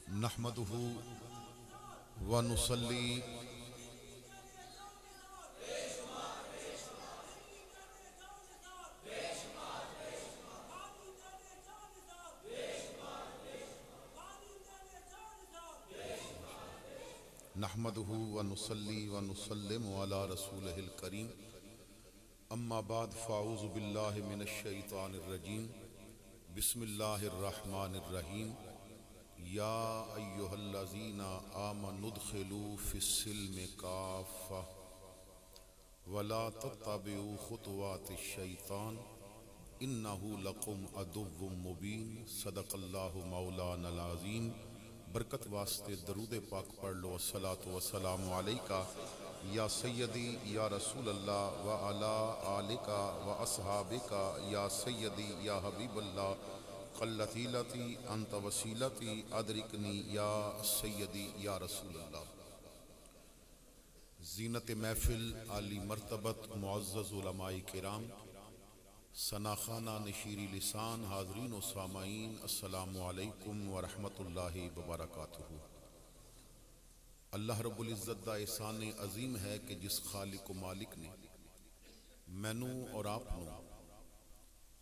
نحمده ونصلي نحمده ونصلي ونسلم على رسوله الكريم اما بعد فاعوذ بالله من الشیطان الرجیم بسم اللہ الرحمن الرحیم یا ایہا الذین آمنوا ادخلوا فی السلم کافۃ ولا تتبعوا خطوات الشیطان انہ لکم عدو مبین صدق اللہ مولانا العظیم۔ برکت واسطے درود پاک پڑھ لو۔ الصلاۃ والسلام علیکہ یا سیدی یا رسول اللہ وعلی آلک واصحابک یا سیدی یا حبیب اللہ قلت حیلتی انت وسیلتی ادرکنی یا سیدی یا رسول اللہ۔ زینت محفل عالی مرتبت معزز علماء کرام، ثناخانہ نشیری لسان، حاضرین و سامعین، السلام علیکم ورحمۃ اللہ وبرکاتہ۔ اللہ رب العزت دا احسان عظیم ہے کہ جس خالق و مالک نے مینوں اور آپ نو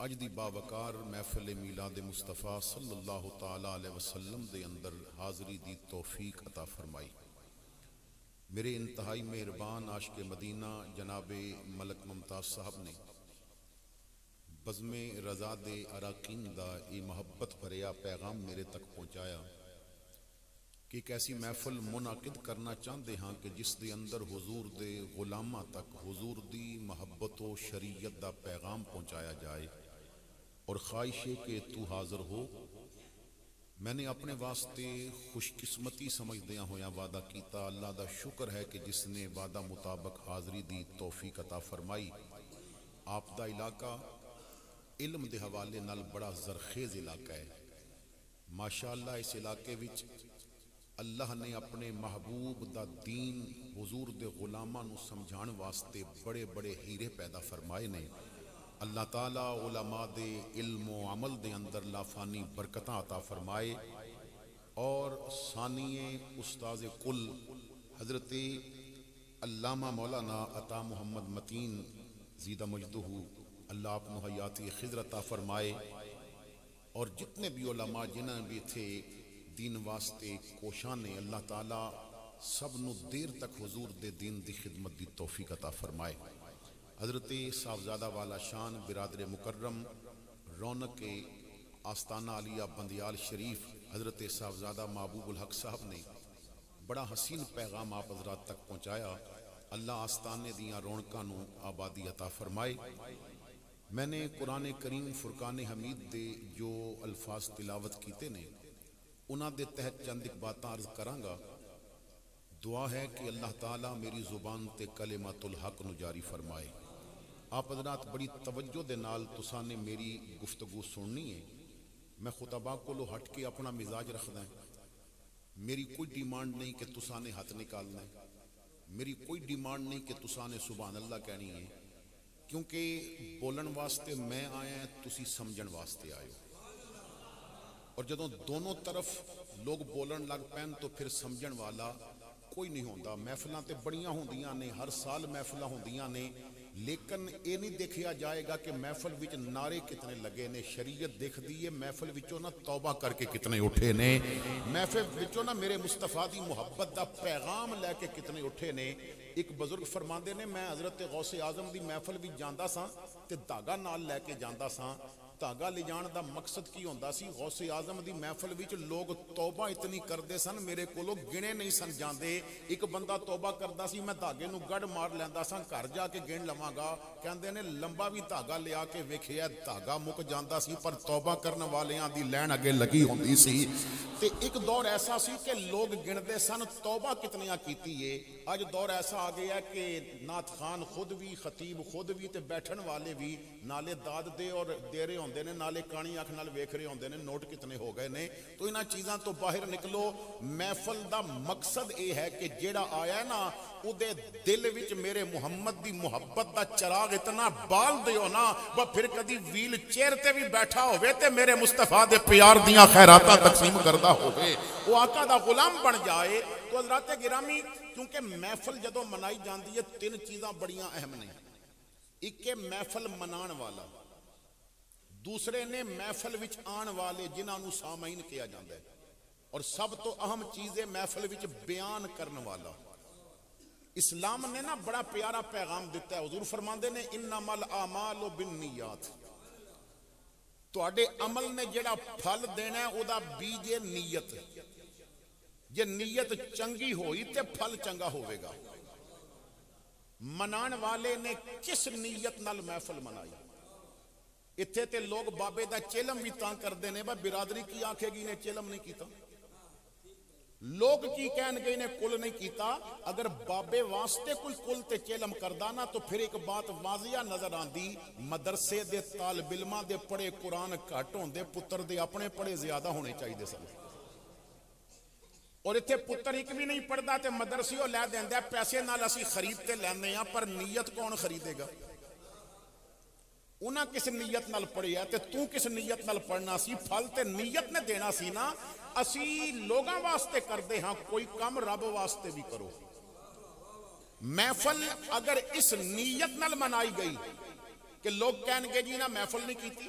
اج دی باوقار محفل میلاد مصطفیٰ صلی اللہ تعالی علیہ وسلم دے اندر حاضری دی توفیق عطا فرمائی۔ میرے انتہائی مہربان عاشق مدینہ جناب ملک ممتاز صاحب نے بزم رضا دے اراکین دا یہ محبت بھریا پیغام میرے تک پہنچایا کہ ایک ایسی محفل منعقد کرنا چاہتے ہاں کہ جس دے اندر حضور دے غلاماں تک حضور دی محبت و شریعت دا پیغام پہنچایا جائے، اور خواہش ہے کہ تو حاضر ہو۔ میں نے اپنے واسطے خوش قسمتی سمجھدیاں ہویا وعدہ کیتا، اللہ دا شکر ہے کہ جس نے وعدہ مطابق حاضری دی توفیق عطا فرمائی۔ آپ دا علاقہ علم دے حوالے نال بڑا زرخیز علاقہ ہے ماشاءاللہ۔ اس علاقے وچ اللہ نے اپنے محبوب دا دین حضور دے غلاماں نو سمجھان واسطے بڑے بڑے ہیرے پیدا فرمائے نے۔ اللہ تعالیٰ علماء دے علم و عمل دے اندر لافانی برکتاں عطا فرمائے، اور ثانی استاذ کل حضرت علامہ مولانا عطا محمد متین زیدہ مجدہ اللہ آپ نو حیاتی خضر عطا فرمائے، اور جتنے بھی علماء جنہاں بھی تھے دین واسطے کوشاں نے، اللہ تعالیٰ سب نو دیر تک حضور دے دین دی خدمت دی توفیق عطا فرمائے۔ حضرت صاحبزادہ والا شان برادر مکرم رونق آستانہ علیہ بندیال شریف حضرت صاحبزادہ محبوب الحق صاحب نے بڑا حسین پیغام آپ حضرات تک پہنچایا۔ اللہ آستانے دیاں رونقاں نو آبادی عطا فرمائے۔ میں نے قرآن کریم فرقان حمید دے جو الفاظ تلاوت کیتے نے انہاں دے تحت چند ایک باتاں عرض کراں گا۔ دعا ہے کہ اللہ تعالیٰ میری زبان تے کلمات الحق نو جاری فرمائے۔ آپ حضرات بڑی توجہ دے نال تساں نے میری گفتگو سننی ہے۔ میں خطبہ کو لو ہٹ کے اپنا مزاج رکھدا ہے۔ میری کوئی ڈیمانڈ نہیں کہ تساں نے ہاتھ نکالنا ہے، میری کوئی ڈیمانڈ نہیں کہ تساں نے سبحان اللہ کہنی ہے، کیونکہ بولن واسطے میں آیا ہے، تسی سمجھن واسطے آئے ہو۔ اور جدوں دونوں طرف لوگ بولن لگ پین تو پھر سمجھن والا کوئی نہیں ہوندا۔ محفلاں تے بڑیاں ہوندیاں نے، ہر سال محفلاں ہوندیاں نے، لیکن یہ نہیں دیکھیا جائے گا کہ محفل وچ نعرے کتنے لگے نے۔ شریعت دیکھ دیئے محفل وچوں نہ توبہ کر کے کتنے اٹھے نے، محفل وچوں نہ میرے مصطفیٰ دی محبت دا پیغام لے کے کتنے اٹھے نے۔ ایک بزرگ فرماندے نے میں حضرت غوث اعظم دی محفل وچ جاندا ساں تے دھاگا نال لے کے جاندا ساں۔ دھاگا لے جان دا مقصد کی ہوندا سی؟ غوث اعظم دی محفل وچ لوگ توبہ اتنی کردے سن میرے کولوں گنے نہیں سن جاندے۔ ایک بندہ توبہ کردا سی، میں دھاگے نو گڑ مار لیندا ساں، گھر جا کے گن لواں گا، کہندے نے لمبا بھی دھاگا لیا کے ویکھیا دھاگا مک جاندا سی، پر توبہ کرن والیاں دی لین اگے لگی ہوندی سی۔ تے ایک دور ایسا سی کہ لوگ گندے سن توبہ کتنیاں کیتی ہے۔ اج دور ایسا آ گیا کہ نعت خان خود بھی، خطیب خود بھی تے بیٹھن والے بھی نالے داد دے اور دیرے ہوندے نے نالے کانی اکھ نال ویکھ رہے ہوندے نے نوٹ کتنے ہو گئے نے. تو انہاں چیزاں تو باہر نکلو. محفل دا مقصد یہ ہے کہ جیڑا آیا ہے نا او دے دل وچ میرے محمد دی محبت دا چراغ اتنا بال دیو نا وہ پھر کدی ویل چیئر تے بھی بیٹھا ہوئے تے میرے مصطفیٰ دے پیار دیاں خیراتاں تقسیم کردہ ہوئے, وہ آقا دا غلام بن جائے. تو حضرات گرامی کیونکہ محفل جدو منائی جاندی ہے تین چیزاں بڑیاں اہم نے. ایک محفل منان والا, دوسرے نے محفل وچ آن والے جنہاں نو سامعین کیا جاندا ہے, اور سب تو اہم چیز ہے محفل وچ بیان کرن والا. اسلام نے نا بڑا پیارا پیغام دیتا ہے. حضور فرماندے نے انما الاعمال بالنیات, تواڈے عمل نے جڑا پھل دینا ہے او دا بیج ہے نیت. جے نیت چنگی ہوئی تے پھل چنگا ہوئے گا. منان والے نے کس نیت نال محفل منائی؟ اتھے تے لوگ بابے دا چلم بھی تاں کر دینے با برادری کی آنکھے گی نے چلم نہیں کیتا, لوگ کی کہن گئی نے کل نہیں کیتا. اگر بابے واسطے کوئی کل تے چلم کردانا تو پھر ایک بات واضح نظر آندی, مدرسے دے طالب علماں دے پڑھے قرآن گھٹ ہوندے, پتر دے اپنے پڑھے زیادہ ہونے چاہیے دے سن. اور اتھے پتر ایک بھی نہیں پڑھدا تے مدرسی او لے دیندا پیسے نال اسی خرید تے لیندے ہاں, پر نیت کون خریدے گا؟ انہاں کس نیت نال پڑھیا تے تو کس نیت نال پڑھنا سی؟ پھل تے نیت نے دینا سی نا. اسی لوگاں واسطے کردے ہاں, کوئی کم رب واسطے بھی کرو. محفل اگر اس نیت نال منائی گئی کہ لوگ کہن گے جی نا محفل نہیں کیتی,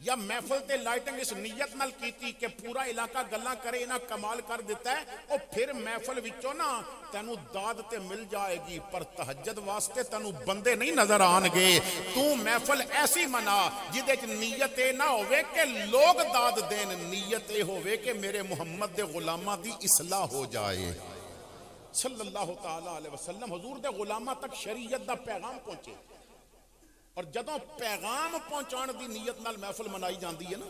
یا محفل تے لائٹنگ اس نیت نال کیتی کہ پورا علاقہ گلاں کرے نا کمال کر دیتا ہے, اور پھر محفل وچوں نا تینو داد تے مل جائے گی, پر تہجد واسطے تینو بندے نہیں نظر آن گے. تو محفل ایسی منا جدے چ نیت اے نہ ہوئے کہ لوگ داد دین, نیت اے ہوئے کہ میرے محمد دے غلاماں دی اصلاح ہو جائے صلی اللہ تعالی علیہ وسلم. حضور دے غلاماں تک شریعت دا پیغام پہنچے, اور جدوں پیغام پہنچان دی نیت نال محفل منائی جاندی ہے نا.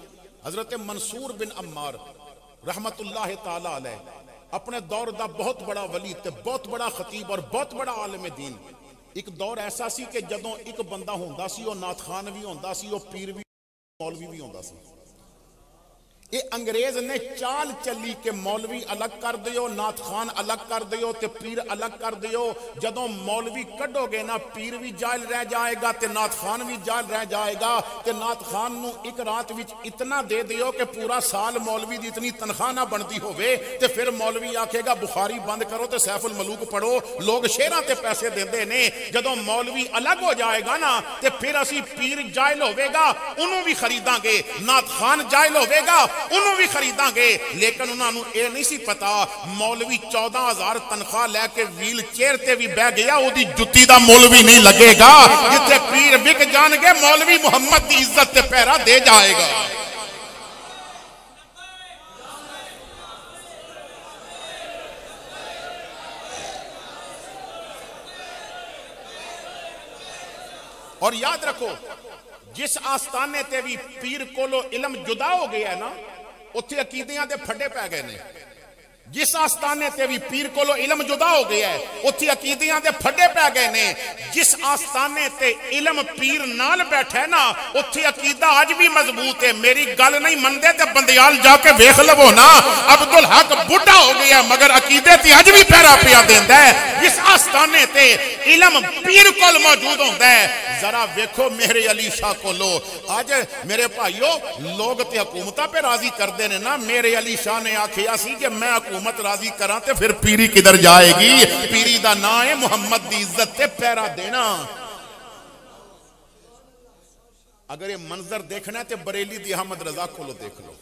حضرت منصور بن عمار رحمت اللہ تعالی علیہ اپنے دور دا بہت بڑا ولی تے بہت بڑا خطیب اور بہت بڑا عالم دین. ایک دور ایسا سی کہ جدوں ایک بندہ ہوندا سی او نعت خوان بھی ہوندا سی, او پیر بھی مولوی بھی ہوندا سی. یہ انگریز نے چال چلی کہ مولوی الگ کر دیو, نعت خوان الگ کر دیو تے پیر الگ کر دیو. جدوں مولوی کڈو گے نا پیر بھی جائل رہ جائے گا تے نعت خوان بھی جائل رہ جائے گا. تے نعت خوان نو ایک رات وچ اتنا دے دیو کہ پورا سال مولوی دی اتنی تنخواہ نہ بنتی ہوئے, تے پھر مولوی آکھے گا بخاری بند کرو تے سیف الملوک پڑھو, لوگ شیراں تے پیسے دیندے نے. جدوں مولوی الگ ہو جائے گا نا تے پھر اسی پیر جائل ہوئے گا انہوں بھی خریداں گے, نعت خوان جائل ہوئے گا انہوں بھی خریداں گے. لیکن انہوں نے اے نہیں سی پتا مولوی 14,000 تنخواہ لے کے ویل چیئر تے بھی بہ گیا, او دی جتی دا مولوی نہیں لگے گا. جتے پیر بک جان گے مولوی محمد دی عزت تے پیرا دے جائے گا. اور یاد رکھو جس آستانے تے بھی پیر کولو علم جدا ہو گیا ہے نا اتھے عقیدیاں دے پھڈے پہ گئے نے. جس آستانے تے بھی پیر کولو علم جدا ہو گیا ہے اتھے عقیدیاں دے پھڈے پہ گئے نے. جس آستانے تے علم پیر نال بیٹھے نا اتھے عقیدہ آج بھی مضبوط ہے. میری گل نہیں مندے تے بندیال جا کے ویکھ لو نا, عبدالحق بڈھا ہو گیا مگر عقیدے تے آج بھی پیرا پیا دیندا ہے. جس آستانے تے علم پیر کول موجود ہوندا ہے ذرا ویکھو میرے علی شاہ کولو. آج میرے بھائیو لوگ تے حکومتاں پہ راضی کردے نے نا, میرے علی شاہ نے آکھیا سی کہ میں حکومت راضی کراں تے پھر پیری کدھر جائے گی. پیری دا نام ہے محمد دی عزت تے پیرا دینا. اگر یہ منظر دیکھنا ہے تے بریلی دی احمد رضا کولو دیکھ لو,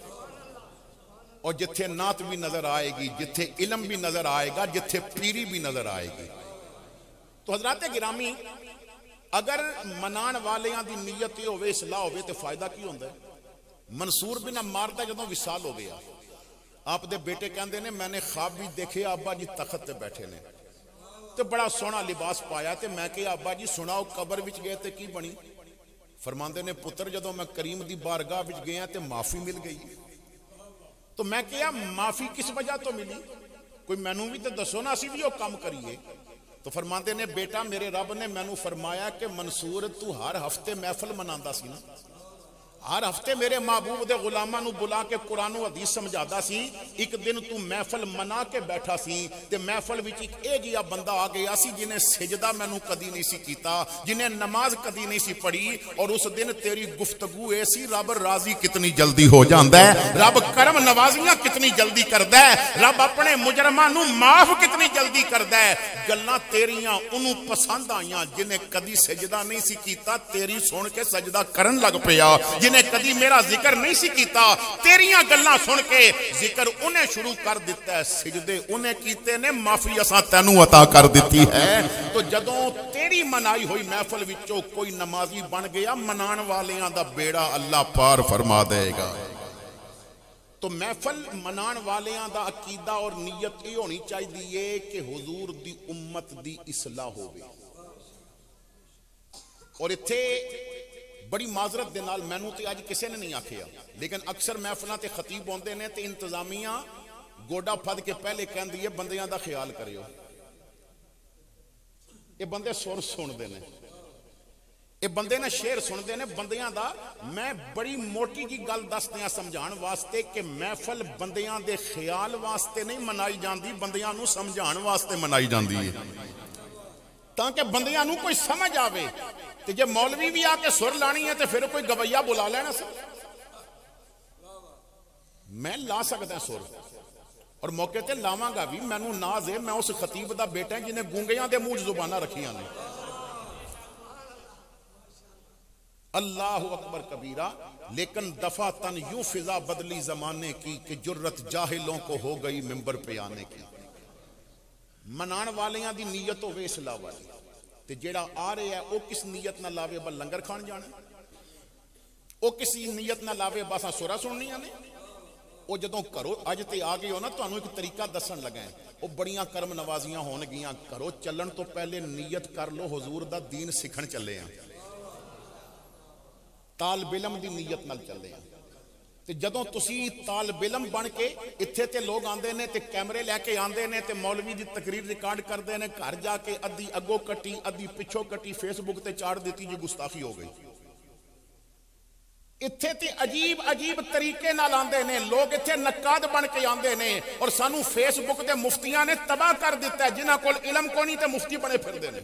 اور جتھے نعت بھی نظر آئے گی, جتھے علم بھی نظر آئے گا, جتھے پیری بھی نظر آئے گی. تو حضرات گرامی اگر منان والیاں دی نیت یہ ہوئے اصلاح ہوئے تو فائدہ کی ہوندہ ہے. منصور بن عمار دا جدوں وصال ہو گیا آپ دے بیٹے کہندے نے میں نے خواب بھی دیکھے ابا جی تخت تے بیٹھے نے تے بڑا سونا لباس پایا تے میں کہ ابا جی سناؤ قبر وچ گئے تے کی بنی؟ فرماندے نے پتر جدوں میں کریم دی بارگاہ وچ گیا تے معافی مل گئی. تو میں کہیا معافی کس وجہ تو ملی؟ کوئی مینوں بھی تے دسو نا اسی بھی وہ کام کریے. تو فرماندے نے بیٹا میرے رب نے مینوں فرمایا کہ منصور تو ہر ہفتے محفل مناندا سی نا, ہر ہفتے میرے محبوب دے غلاماں نو بلا کے قرآن و حدیث سمجھادا سی. ایک دن تو محفل منا کے بیٹھا سی تے محفل وچ ایک اے جیا بندہ آ گیا سی جنہیں سجدہ مینوں کدی نہیں سی کیتا, جنہیں نماز کدی نہیں سی پڑھی, اور اس دن تیری گفتگو اے سی رب راضی کتنی جلدی ہو جاندا ہے, رب کرم نوازیاں کتنی جلدی کردا ہے, رب اپنے مجرماں نو معاف کتنی جلدی کردا ہے. گلاں تیریاں انہوں پسند آئیاں جنہیں کدی سجدہ نہیں سی کیتا تیری سن کے سجدہ کرن لگ پیا, جنہیں کدی میرا ذکر نہیں سی کیتا تیریاں گلاں سن کے ذکر انہیں شروع کر دیتا ہے, سجدے انہیں کیتے نے معافی اساں تینوں عطا کر دیتی ہے. تو جدوں تیری منائی ہوئی محفل وچوں کوئی نمازی بن گیا منان والیاں دا بیڑا اللہ پار فرما دے گا. تو محفل منان والیاں دا عقیدہ اور نیت یہ ہونی چاہیے کہ حضور دی امت دی اصلاح ہوگی. اور اتھے بڑی معذرت دے نال مینوں تے اج کسے نے نہیں آکھیا, لیکن اکثر محفلاں تے خطیب ہوندے نے تے انتظامیہ گوڈا پھد کے پہلے کہندی ہے بندیاں دا خیال کریو. یہ بندے سر سندے نے, یہ بندے نے شعر سندے نے بندیاں دا. میں بڑی موٹی جی گل دس دیاں سمجھان واسطے کہ محفل بندیاں دے خیال واسطے نہیں منائی جاندی, بندیاں نو سمجھان واسطے منائی جاندی ہے تاکہ بندیاں نو کوئی سمجھ آوے. تے جے مولوی بھی آ کے سر لانی ہے تو پھر کوئی گویا بلا لینا سر. میں لا سکتا سر اور موقع تے لاواں گا بھی, مینوں ناز ہے, میں اس خطیب دا بیٹا ہے جنہیں گونگیاں دے منہ زبانہ رکھیاں نے. اللہ اکبر کبیرہ. لیکن دفعتاً یوں فضا بدلی زمانے کی کہ جرت جاہلوں کو ہو گئی ممبر پہ آنے کی. منان والیاں دی نیت ہوے اصلاح والی, تے جیڑا آ رہے ہے وہ کس نیت نہ لاوے بل لنگر کھان جانا, وہ کسی نیت نہ لاوے باسا سورا سننی آنے. وہ جدوں کرو اج تے آ گئے ہو نا, تانوں ایک طریقہ دسن لگا ہے, وہ بڑیاں کرم نوازیاں ہون گیاں. کرو چلن تو پہلے نیت کر لو حضور دا دین سکھن چلے ہیں, طالب علم دی نیت نال چلے ہیں. تے جدوں تسی طالب علم بن کے اتھے تے لوگ آندے نے تے کیمرے لے کے آندے نے تے مولوی دی تقریر ریکارڈ کردے نے, گھر جا کے ادھی اگوں کٹی ادھی پچھوں کٹی فیس بک تے چاڑ دیتی جی گستاخی ہو گئی. اتھے تے عجیب عجیب طریقے نال آندے نے لوگ, اتھے نقاد بن کے آندے نے, اور سانو فیس بک تے مفتیاں نے تباہ کر دیتا ہے جنہاں کول علم کو نہیں تے مفتی بنے پھر دے نے.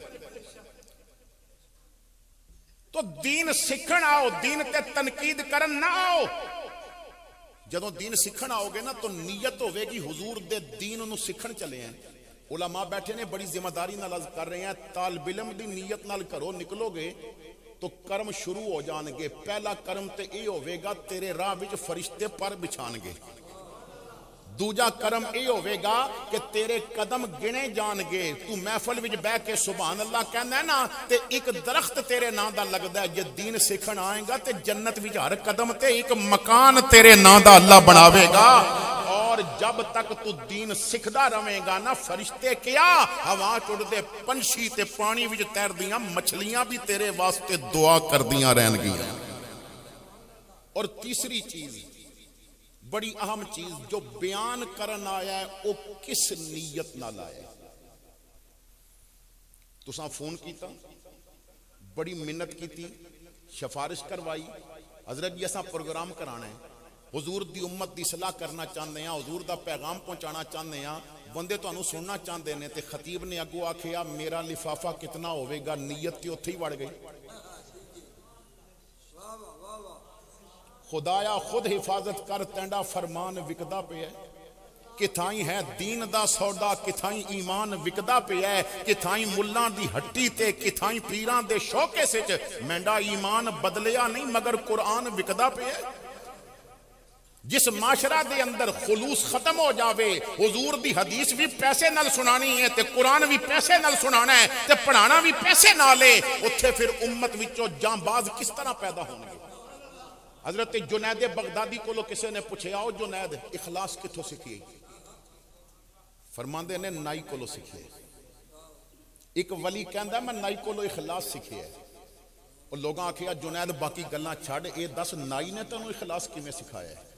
تو دین سکھن آؤ, دین تے تنقید کرن نہ آؤ. جدوں دین سکھن آؤ گے نا تو نیت ہوے گی حضور دے دین نو سکھن چلے ہیں. علماء بیٹھے نے بڑی ذمہ داری نال عرض کر رہے ہیں, طالب علم دی نیت نال کرو نکلو گے تو کرم شروع ہو جان گے. پہلا کرم تے اے ہوے گا تیرے راہ وچ فرشتے پر بچھان گے. دوجا کرم اے ہوے گا کہ تیرے قدم گنے جان گے. تو محفل وچ بیٹھ کے سبحان اللہ کہنا ہے نا تے ایک درخت تیرے نام دا لگدا ہے. جے دین سیکھن آئے گا تے جنت وچ ہر قدم تے ایک مکان تیرے نام دا اللہ بناوے گا. اور جب تک تو دین سکھدا رہے گا نا, فرشتے کیا ہوا چڑھدے پنچھی تے پانی وچ تیردیاں مچھلیاں بھی تیرے واسطے دعا کردیاں رہن گیاں. اور تیسری چیز بڑی اہم چیز جو بیان کرن آیا ہے وہ کس نیت نہ لایا. تساں فون کیتا, بڑی منت کیتی, سفارش کروائی, حضرت جی اساں پروگرام کرانا ہے, حضور دی امت دی اصلاح کرنا چاہتے ہیں, حضور دا پیغام پہنچانا چاہتے ہیں, بندے تو انہوں سننا چاہتے ہیں. تے خطیب نے اگو آکھیا میرا لفافہ کتنا ہوئے گا, نیت تے اتھے ہی وڑ گئی. خدایا خود حفاظت کر تینڈا فرمان وکدا پہ ہے. کتھائیں ہے دین دا سودا, کتھائیں ایمان وکدا پہ ہے. کتھائیں ملان دی ہٹی تے, کتھائیں پیران دے شوکے سے مینڈا ایمان بدلیا نہیں مگر قرآن وکدا پہ ہے. جس معاشرہ دے اندر خلوص ختم ہو جاوے, حضور دی حدیث بھی پیسے نال سنانی ہے تے قرآن بھی پیسے نال سنانا ہے تے پڑھانا بھی پیسے نالے, اتھے پھر امت وچوں جاں باز کس طرح پیدا ہوں گے. حضرت جنید بغدادی کو کسی نے پوچھے آؤ جنید اخلاص کتھوں سکھیے, فرماندے نے نائی کو سکھیے. ایک ولی کہندا میں نائی کو اخلاص سکھے ہے. اور لوگاں آکھیا جنید باقی گلاں چھڑ, اے دس نائی نے تینوں اخلاص کیویں سکھایا ہے.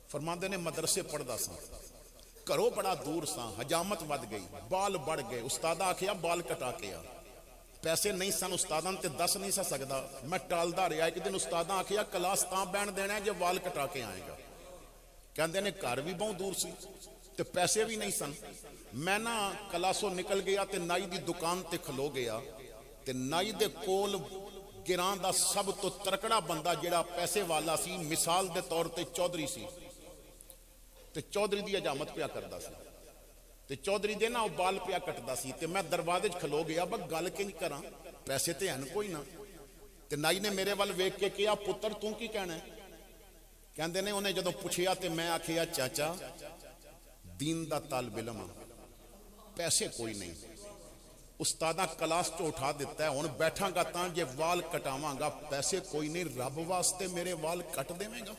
فرماندے نے مدرسے پڑھدا ساں, گھروں بڑا دور ساں, حجامت ود گئی, بال بڑھ گئے, استاد آکھیا بال کٹا کے آ. پیسے نہیں سن استاداں تے دس نہیں سا سکدا، میں ٹالدا رہا۔ ایک دن استاداں آکھیا کلاس تاں بہن دینا ہے جے وال کٹا کے آئے گا۔ کہندے نے گھر بھی بہت دور سی تے پیسے بھی نہیں سن۔ میں نا کلاسوں نکل گیا تے نائی دی دکان تے کھلو گیا تے نائی دے کول گراں دا سب تو ترکڑا بندہ جڑا پیسے والا سی، مثال دے طور تے چودھری سی، تے چودھری دی حجامت پیا کردا سی تے چودھری دے نا او بال پیا کٹدا سی تے میں دروازے وچ کھلو گیا بس گل کنج کراں، پیسے تے ہن کوئی نہ۔ تے نائی نے میرے ول ویکھ کے کہیا پتر تو کی کہنا ہے؟ کہندے نے انہیں جدوں پوچھیا تے میں آکھیا چاچا دین دا طالب علم ہاں، پیسے کوئی نہیں، استادہ کلاس چو اٹھا دیتا ہے، ہن بیٹھاں گا تاں جے وال کٹاواں گا، پیسے کوئی نہیں، رب واسطے میرے وال کٹ دیویں گا؟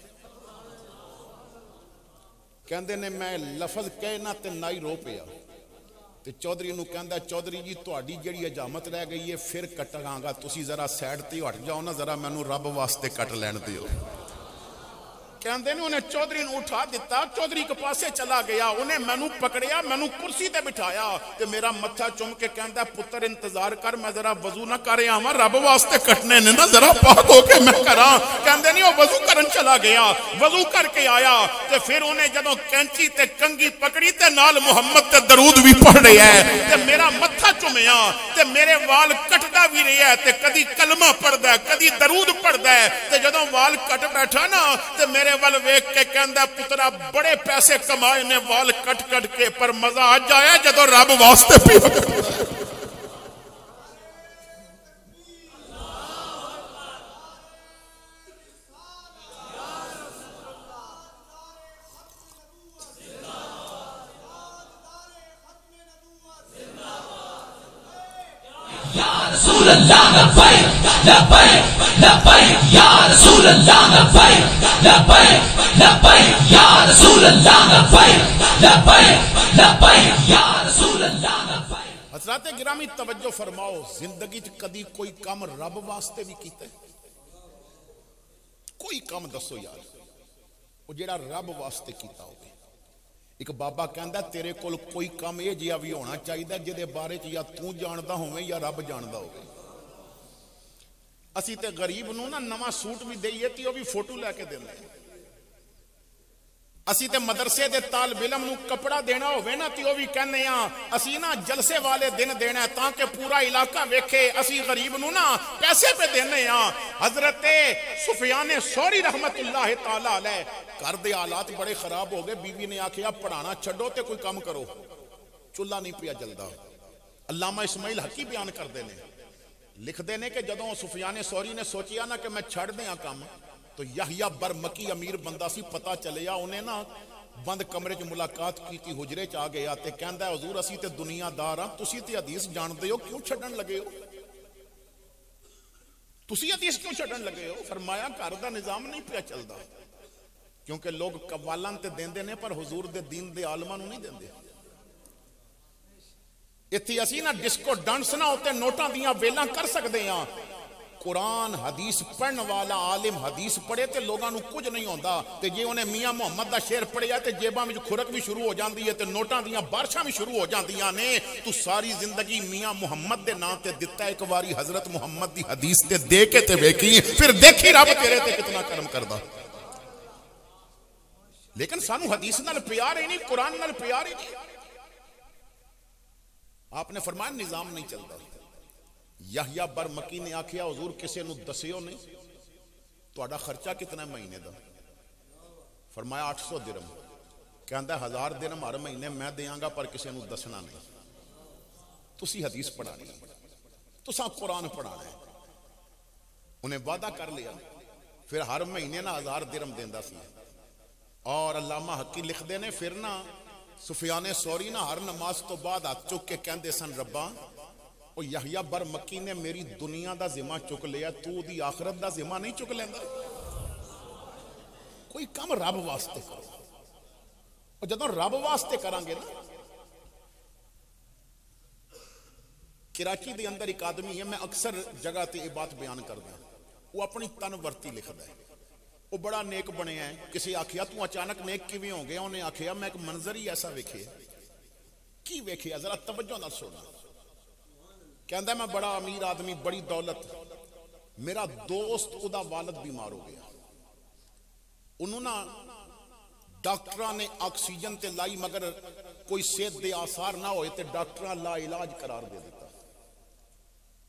کہندے نے میں لفظ کہنا تے نائی رو پیا تے چودھری نو کہندا چودھری جی تہاڈی جڑی حجامت رہ گئی ہے پھر کٹاں گا، تسی ذرا سائڈ تے ہٹ جاؤ نا، ذرا مینوں رب واسطے کٹ لین دیو۔ کہندے نے انہیں چودھری نو اٹھا دیتا، چودھری کے پاسے چلا گیا، انہیں مینوں پکڑیا، مینوں کرسی تے بٹھایا تے میرا متھا چوم کے کہندا پتر انتظار کر، میں ذرا وضو نہ کرے آواں، رب واسطے کٹنے نے نا، ذرا پاک ہو کے میں کراں۔ کہندے نہیں وہ وضو کرن چلا گیا، وضو کر کے آیا تے پھر انہیں جدوں کینچی تے کنگھی پکڑی تے نال محمد تے درود بھی پڑھ رہا ہے تے میرا متھا چومیا تے میرے وال کٹدا بھی رہا ہے تے کدی کلمہ پڑھدا ہے کدی درود پڑھدا ہے تے جدوں وال کٹ بیٹھا نا تے میرے وال ویکھ کے کہندا پترا بڑے پیسے کمائے نے وال کٹ کٹ کے، پر مزہ آ جایا جدوں رب واسطے پی رسول اللہ لبیک لبیک لبیک یا رسول اللہ لبیک لبیک لبیک یا رسول اللہ لبیک لبیک لبیک یا رسول اللہ لبیک۔ حضرات گرامی توجہ فرماؤ، زندگی چ کدی کوئی کام رب واسطے بھی کیتا ہے؟ کوئی کام دسو یار وہ جڑا رب واسطے کیتا ہوگی۔ ایک بابا کہندا تیرے کول کوئی کام یہ جہا بھی ہونا چاہیے جہدے بارے چ یا تو جاندا ہوویں یا رب جاندا ہووے۔ اسی تے غریب نو نا نواں سوٹ بھی دئیے تے او بھی فوٹو لے کے دیندے، اسی تے مدرسے دے طالب علم نو کپڑا دینا ہووے نا تے او بھی کہنے ہاں اسی نا جلسے والے دن دینا ہے تاکہ پورا علاقہ ویکھے، اسی غریب نو نا پیسے پہ دینے ہاں۔ حضرت سفیان ثوری رحمت اللہ تعالی علیہ گھر دے حالات بڑے خراب ہو گئے، بیوی نے آکھیا پڑھانا چھڈو تے کوئی کام کرو، چولہا نہیں پیا جلدا۔ علامہ اسماعیل حقی بیان کر دینے لکھ دینے کہ جدوں سفیان ثوری نے سوچیا نا کہ میں چھڑ دیاں کام تو یحییٰ برمکی امیر بندہ سی، پتہ چلیا انہیں نا بند کمرے چ ملاقات کی تھی، حجرے چ آ گیا تے کہندا ہے حضور اسی تے دنیا دار ہاں، تسی تے حدیث جاندے ہو کیوں چھڈن لگے ہو؟ تسی حدیث کیوں چھڈن لگے ہو؟ فرمایا گھر دا نظام نہیں پیا چلدا، کیونکہ لوگ قوالاں تے دیندے نے پر حضور دے دین دے عالماں نوں نہیں دیندے۔ اتھی اسی نا ڈسکو ڈانس نہ ہوتے نوٹاں دیاں ویلاں کر سکتے ہیں، قرآن حدیث پڑھن والا عالم حدیث پڑھے تے لوگاں نو کچھ نہیں ہوندا، تے جے انہیں میاں محمد دا شعر پڑھیا تے جیباں وچ کھرک بھی شروع ہو جاندی ہے تے نوٹاں دیاں بارشاں بھی شروع ہو جاندیاں نے۔ تو ساری زندگی میاں محمد دے نام تے دتا، ایک واری حضرت محمد دی حدیث تے دے کے تے ویکھی، پھر دیکھی رب تیرے تے کتنا کرم کردا۔ لیکن سانو حدیث نال پیار ہی نہیں، قرآن نال پیار ہی نہیں۔ آپ نے فرمایا نظام نہیں چلتا۔ یحییٰ برمکی نے آکھیا حضور کسے نو دسیو نہیں تہاڈا خرچہ کتنا مہینے دا؟ فرمایا 800 درہم۔ کہندا 1000 درہم ہر مہینے میں دیاں گا پر کسے نو دسنا نہیں۔ تسی حدیث پڑھانی، تساں قرآن پڑھانا ہے۔ انہیں وعدہ کر لیا، پھر ہر مہینے نا 1000 درہم دیندا سی۔ اور علامہ حقی لکھ دینے پھر نا سفیان ثوری نا ہر نماز تو بعد ہاتھ چک کے کہندے سن ربا او یحییٰ برمکی نے میری دنیا دا ذمہ چک لیا، تو دی آخرت دا ذمہ نہیں چک لیندا؟ کوئی کام رب واسطے کرو، اور جدوں رب واسطے کران گے نا۔ کراچی دے اندر ایک آدمی ہے، میں اکثر جگہ تے یہ بات بیان کردا، وہ اپنی تن ورتی لکھدا ہے، وہ بڑا نیک بنے ہیں۔ کسی آکھیا تو اچانک نیک کیویں ہو گیا؟ انہیں آکھیا میں ایک منظر ہی ایسا ویکھیا۔ کی ویکھیا؟ ذرا توجہ نال سننا۔ کہندا میں بڑا امیر آدمی, بڑی دولت, میرا دوست ادا والد بیمار ہو گیا, انہوں نا ڈاکٹراں نے آکسیجن تے لائی مگر کوئی صحت دے آثار نہ ہوئے تے ڈاکٹراں لا علاج قرار دے دیتا.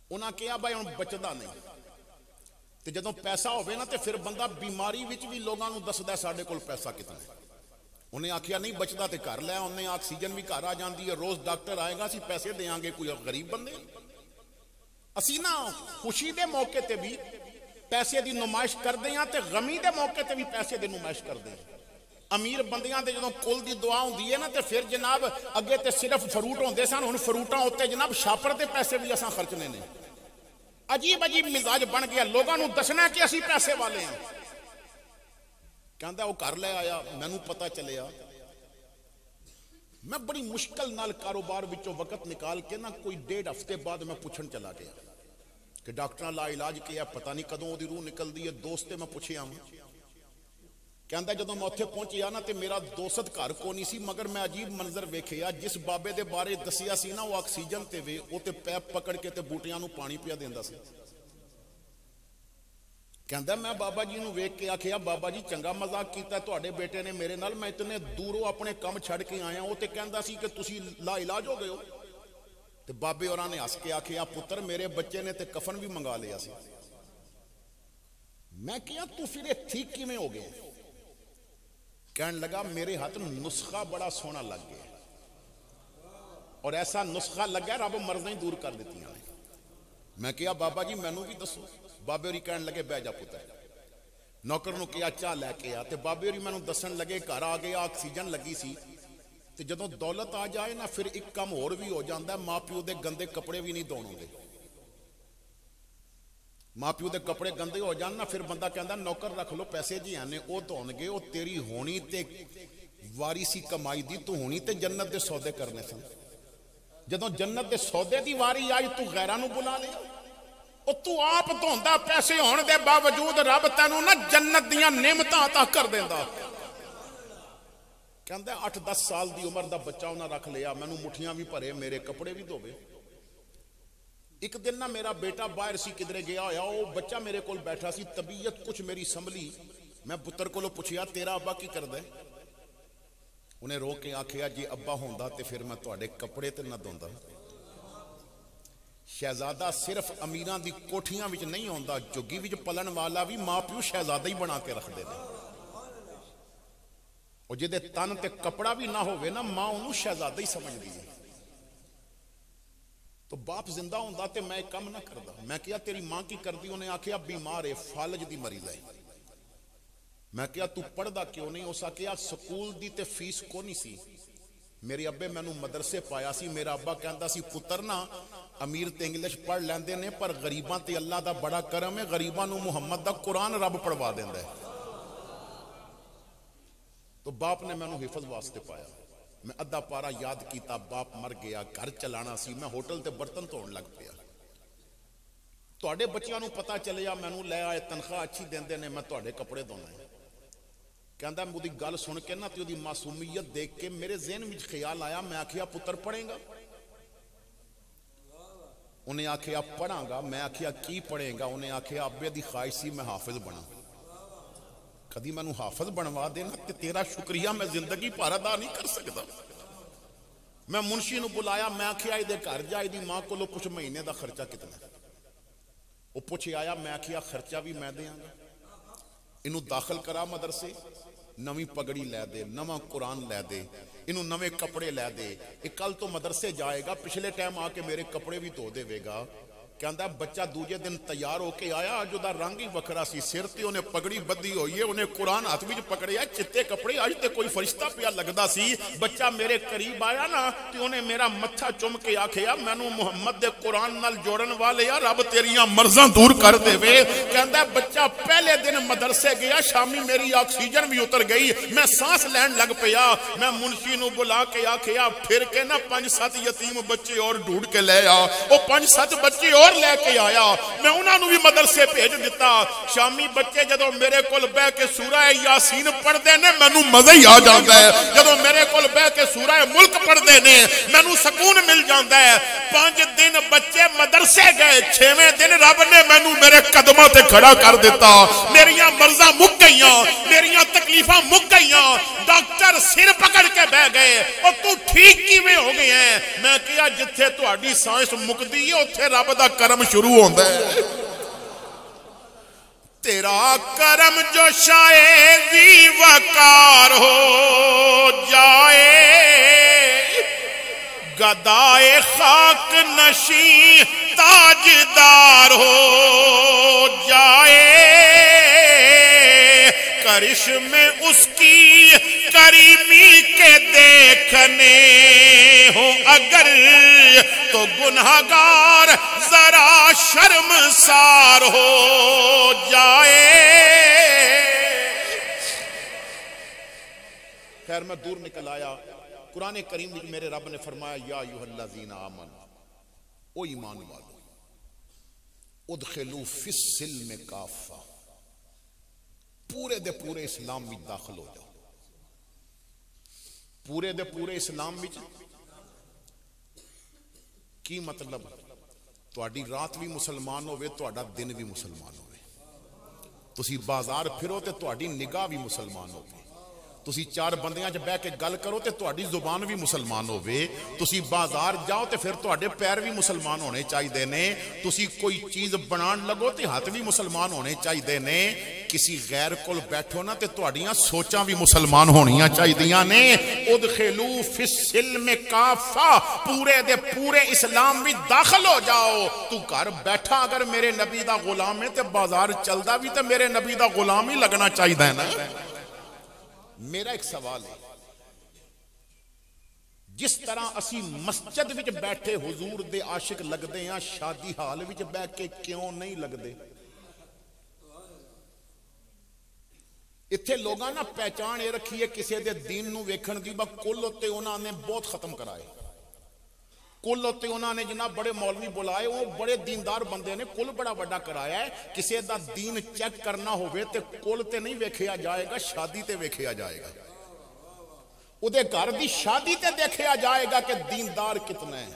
انہاں کہا بھائی ہن بچدا نہیں, تے جدوں پیسہ ہوئے نا تے پھر بندہ بیماری وچ بھی لوگاں نوں دسدا ہے ساڈے کول پیسہ کتنا ہے. انہیں آکھیا نہیں بچدا تے گھر لے, انہیں آکسیجن بھی گھر آ جاندی ہے, روز ڈاکٹر آئے گا اسی پیسے دیاں گے, کوئی غریب بندے. اسی نا خوشی دے موقع تے بھی پیسے دی نمائش کردے ہیں تے غمی دے موقع تے بھی پیسے دی نمائش کردے ہیں. امیر بندیاں دے جدوں کل دی دعا ہوندی ہے نا تے پھر جناب اگے تے صرف فروٹ ہوندے سن, ہن فروٹاں اوتے جناب شاپر دے پیسے بھی اساں خرچنے نے. عجیب عجیب مزاج بن گیا, لوگاں نوں دسنا کہ اسی پیسے والے ہیں. کہندا وہ گھر لے آیا, مینوں پتہ چلیا, میں بڑی مشکل نال کاروبار وچوں وقت نکال کے نا کوئی 1.5 ہفتے بعد میں پوچھن چلا گیا کہ ڈاکٹراں لا علاج کیا, پتہ نہیں کدوں وہ دی روح نکل دی ہے. دوست تے میں پوچھیا ہوں, کہندا جدوں میں اوتھے پہنچیا نا تے میرا دوست گھر کو نہیں سی, مگر میں عجیب منظر ویکھیا, جس بابے دے بارے دسیا سی نا وہ آکسیجن تے وے, وہ تے پیپ پکڑ کے تے بوٹیاں نوں پانی پیا دیندا سی. کہندا میں بابا جی نوں ویکھ کے آکھیا بابا جی چنگا مذاق کیتا ہے تہاڈے بیٹے نے میرے نال, میں اتنے دوروں اپنے کم چھڑ کے آیا. وہ تے کہندا سی کہ تسی لا علاج ہو گئے ہو. تے بابے ہوراں نے ہس کے آکھیا پتر میرے بچے نے تے کفن بھی منگا لیا سی. میں کہیا تو پھر ٹھیک کیویں ہو گئے؟ کہن لگا میرے ہاتھ نسخہ بڑا سونا لگ گیا, اور ایسا نسخہ لگا رب مرضیں دور کر دیتی ہیں. میں کہا بابا جی مینوں بھی دسو. بابے ہوری کہن لگے بہ جا پتر. نوکر نو کیا چاہ لے کے آ, تے بابے ہوری مینوں دسن لگے گھر آ گیا, آکسیجن لگی سی. تے جدوں دولت آ جائے نا پھر ایک کم اور بھی ہو جاندا ہے, ماں پیو دے گندے کپڑے بھی نہیں دھون ہوندے. ماں پیو دے کپڑے گندے ہو جان نا پھر بندہ کہندا نوکر رکھ لو پیسے جی آنے وہ دھون گے, وہ تیری ہونی تے وارثی کمائی دی تو ہونی تے جنت دے سودے کرنے سن. جدوں جنت دے سودے دی واری آئی تو غیراں نوں بلا لیا, او تو آپ دھوندا پیسے ہون دے باوجود رب تینوں نا جنت دیاں نعمتاں عطا کر دیندا. کہندا 8-10 سال دی عمر دا بچہ انہاں رکھ لیا, مینوں مٹھیاں بھی بھرے, میرے کپڑے بھی دھوے. ایک دن نا میرا بیٹا باہر سی کدھرے گیا ہویا, وہ بچہ میرے کول بیٹھا سی, طبیعت کچھ میری سنبھلی. میں پتر کولوں پوچھیا تیرا ابا کی کردا ہے؟ انہیں رو کے آکھیا جی ابا ہوندا تے پھر میں تواڈے کپڑے تے نہ دھوندا. شہزادہ صرف امیراں دی کوٹھیاں وچ نہیں ہوندا, جھگی وچ پلن والا بھی ماں پیو شہزادہ ہی بنا کے رکھ دے نے. اور جدے تن تے کپڑا بھی نہ ہوئے نا ماں انہوں شہزادہ ہی سمجھ دی ہے. تو باپ زندہ ہوندا تے میں کم نہ کردا. میں کہا تیری ماں کی کردی؟ انہیں آکھیا بیمار ہے, فالج دی مریض ہے. میں کہا تو پڑھدا کیوں نہیں؟ اس آکھیا سکول دی تے فیس کو نہیں سی, میرے ابے مینوں مدرسے پایا سی. میرا ابا کہندا سی پتر نا امیر تے انگلش پڑھ لیندے نے پر غریباں تے اللہ دا بڑا کرم ہے, غریباں نوں محمد دا قرآن رب پڑھوا دیندا ہے. تو باپ نے مینوں حفظ واسطے پایا. میں ادھا پارا یاد کیتا, باپ مر گیا, گھر چلانا سی, میں ہوٹل تے برتن دھون لگ پیا. تواڈے بچیاں نوں پتہ چلیا مینوں لے آئے, تنخواہ اچھی دیندے نے, میں تواڈے کپڑے دھونا ہے. کہندا مودی گل سن کے نا تے اودی معصومیت دیکھ کے میرے ذہن وچ خیال آیا. میں آکھیا پتر پڑھیں گا؟ انہیں آکھیا پڑھاں گا. میں آکھیا کی پڑھیں گا؟ انہیں آکھیا ابے دی خواہش سی میں حافظ بنا. کدی مینوں حافظ بنوا دینا تے تیرا شکریہ میں زندگی بھر ادا نہیں کر سکدا. میں منشی نو بلایا, میں آکھیا دے گھر جا, دی ماں کولوں پوچھ مہینے دا خرچہ کتنا ہے. وہ پوچھ آیا. میں آکھیا خرچہ بھی میں دیاں گا, انہوں داخل کرا مدرسے, نویں پگڑی لے دے, نواں قرآن لے دے, انہوں نویں کپڑے لے دے. ایک کل تو مدرسے جائے گا, پچھلے ٹائم آ کے میرے کپڑے بھی دھو دے گا. کہندا بچہ دوجے دن تیار ہو کے آیا, اج دا رنگ ہی وکھرا سی, سر تے انہیں پگڑی بدھی ہوئی ہے, انہیں قرآن ہاتھ وچ پکڑیا, چٹے کپڑے, اج تے کوئی فرشتہ پیا لگدا سی. بچہ میرے قریب آیا نا تے انہیں میرا متھا چم کے آکھیا مینوں محمد دے قرآن نال جوڑن والے یا رب تیریاں مرضاں دور کر دے وے. کہندا بچہ پہلے دن مدرسے گیا, شامی میری آکسیجن بھی اتر گئی, میں سانس لین لگ پیا. میں منشی نو بلا کے آکھیا پھر کے نا 5-7 یتیم بچے اور ڈھونڈ کے لے آ. او 5-7 بچے اور لے کے آیا میں انہاں نو بھی مدرسے بھیج دیتا شامی بچے جدوں میرے کول بیٹھ کے سورہ یاسین پڑھدے نے مینوں مزہ ہی آ جاندا ہے جدوں میرے کول بیٹھ کے سورہ ملک پڑھدے نے مینوں سکون مل جاندا ہے 5 دن بچے مدرسے گئے 6ویں دن رب نے مینوں میرے قدماں تے کھڑا کر دیتا میریاں مرضاں مک گئیاں میریاں تکلیفاں مک گئیاں ڈاکٹر سر پکڑ کے بہ گئے اور تو ٹھیک کیویں ہو گئے ہیں میں کہیا جتھے تہاڈی سائنس مکدی ہے اوتھے رب دا کرم شروع ہوندا ہے تیرا کرم جو شاید وقار ہو جائے گدائے خاک نشیں تاجدار ہو جائے کرشمے اس کی کریمی کے دیکھنے ہو اگر تو گنہگار ذرا شرمسار ہو جائے خیر میں دور نکل آیا قرآن کریم میں میرے رب نے فرمایا یا ایھا الذین آمنوا او ایمان والو ادخلوا فی السلم کافہ پورے دے پورے اسلام میں داخل ہو جاؤ پورے دے پورے اسلام میں کی مطلب تہاڈی رات بھی مسلمان ہوئے تہاڈا دن بھی مسلمان ہوئے تسی بازار پھرو تے تہاڈی نگاہ بھی مسلمان ہوئے تسی 4 بندیاں چ بیٹھ کے گل کرو تے تہاڈی زبان بھی مسلمان ہوئے تسی بازار جاؤ تے پھر تہاڈے پیر بھی مسلمان ہونے چاہیے نے تسی کوئی چیز بنان لگو تے ہاتھ بھی مسلمان ہونے چاہیے نے کسی غیر کول بیٹھو نا تے تہاڈیاں سوچاں بھی مسلمان ہونیاں چاہیے نے ادخلوا فی السلم کافہ پورے دے پورے اسلام بھی داخل ہو جاؤ تو گھر بیٹھا اگر میرے نبی دا غلام ہے تے بازار چلدا بھی تے میرے نبی دا غلام ہی لگنا چاہیے نا میرا ایک سوال ہے جس طرح اسی مسجد وچ بیٹھے حضور دے عاشق لگدے ہیں شادی حال وچ بیٹھ کے کیوں نہیں لگدے اتھے لوگاں نا پہچان اے رکھی ہے کسے دے دین نو ویکھن دی با کل ہوتے انہاں نے بہت ختم کرائے کل ہوتے انہاں نے جناب بڑے مولوی بلائے وہ بڑے دیندار بندے نے کل بڑا بڑا کرایا ہے کسے دا دین چیک کرنا ہوئے تے کل تے نہیں ویکھیا جائے گا شادی تے ویکھیا جائے گا او دے گھر دی شادی تے دیکھیا جائے گا کہ دیندار کتنا ہے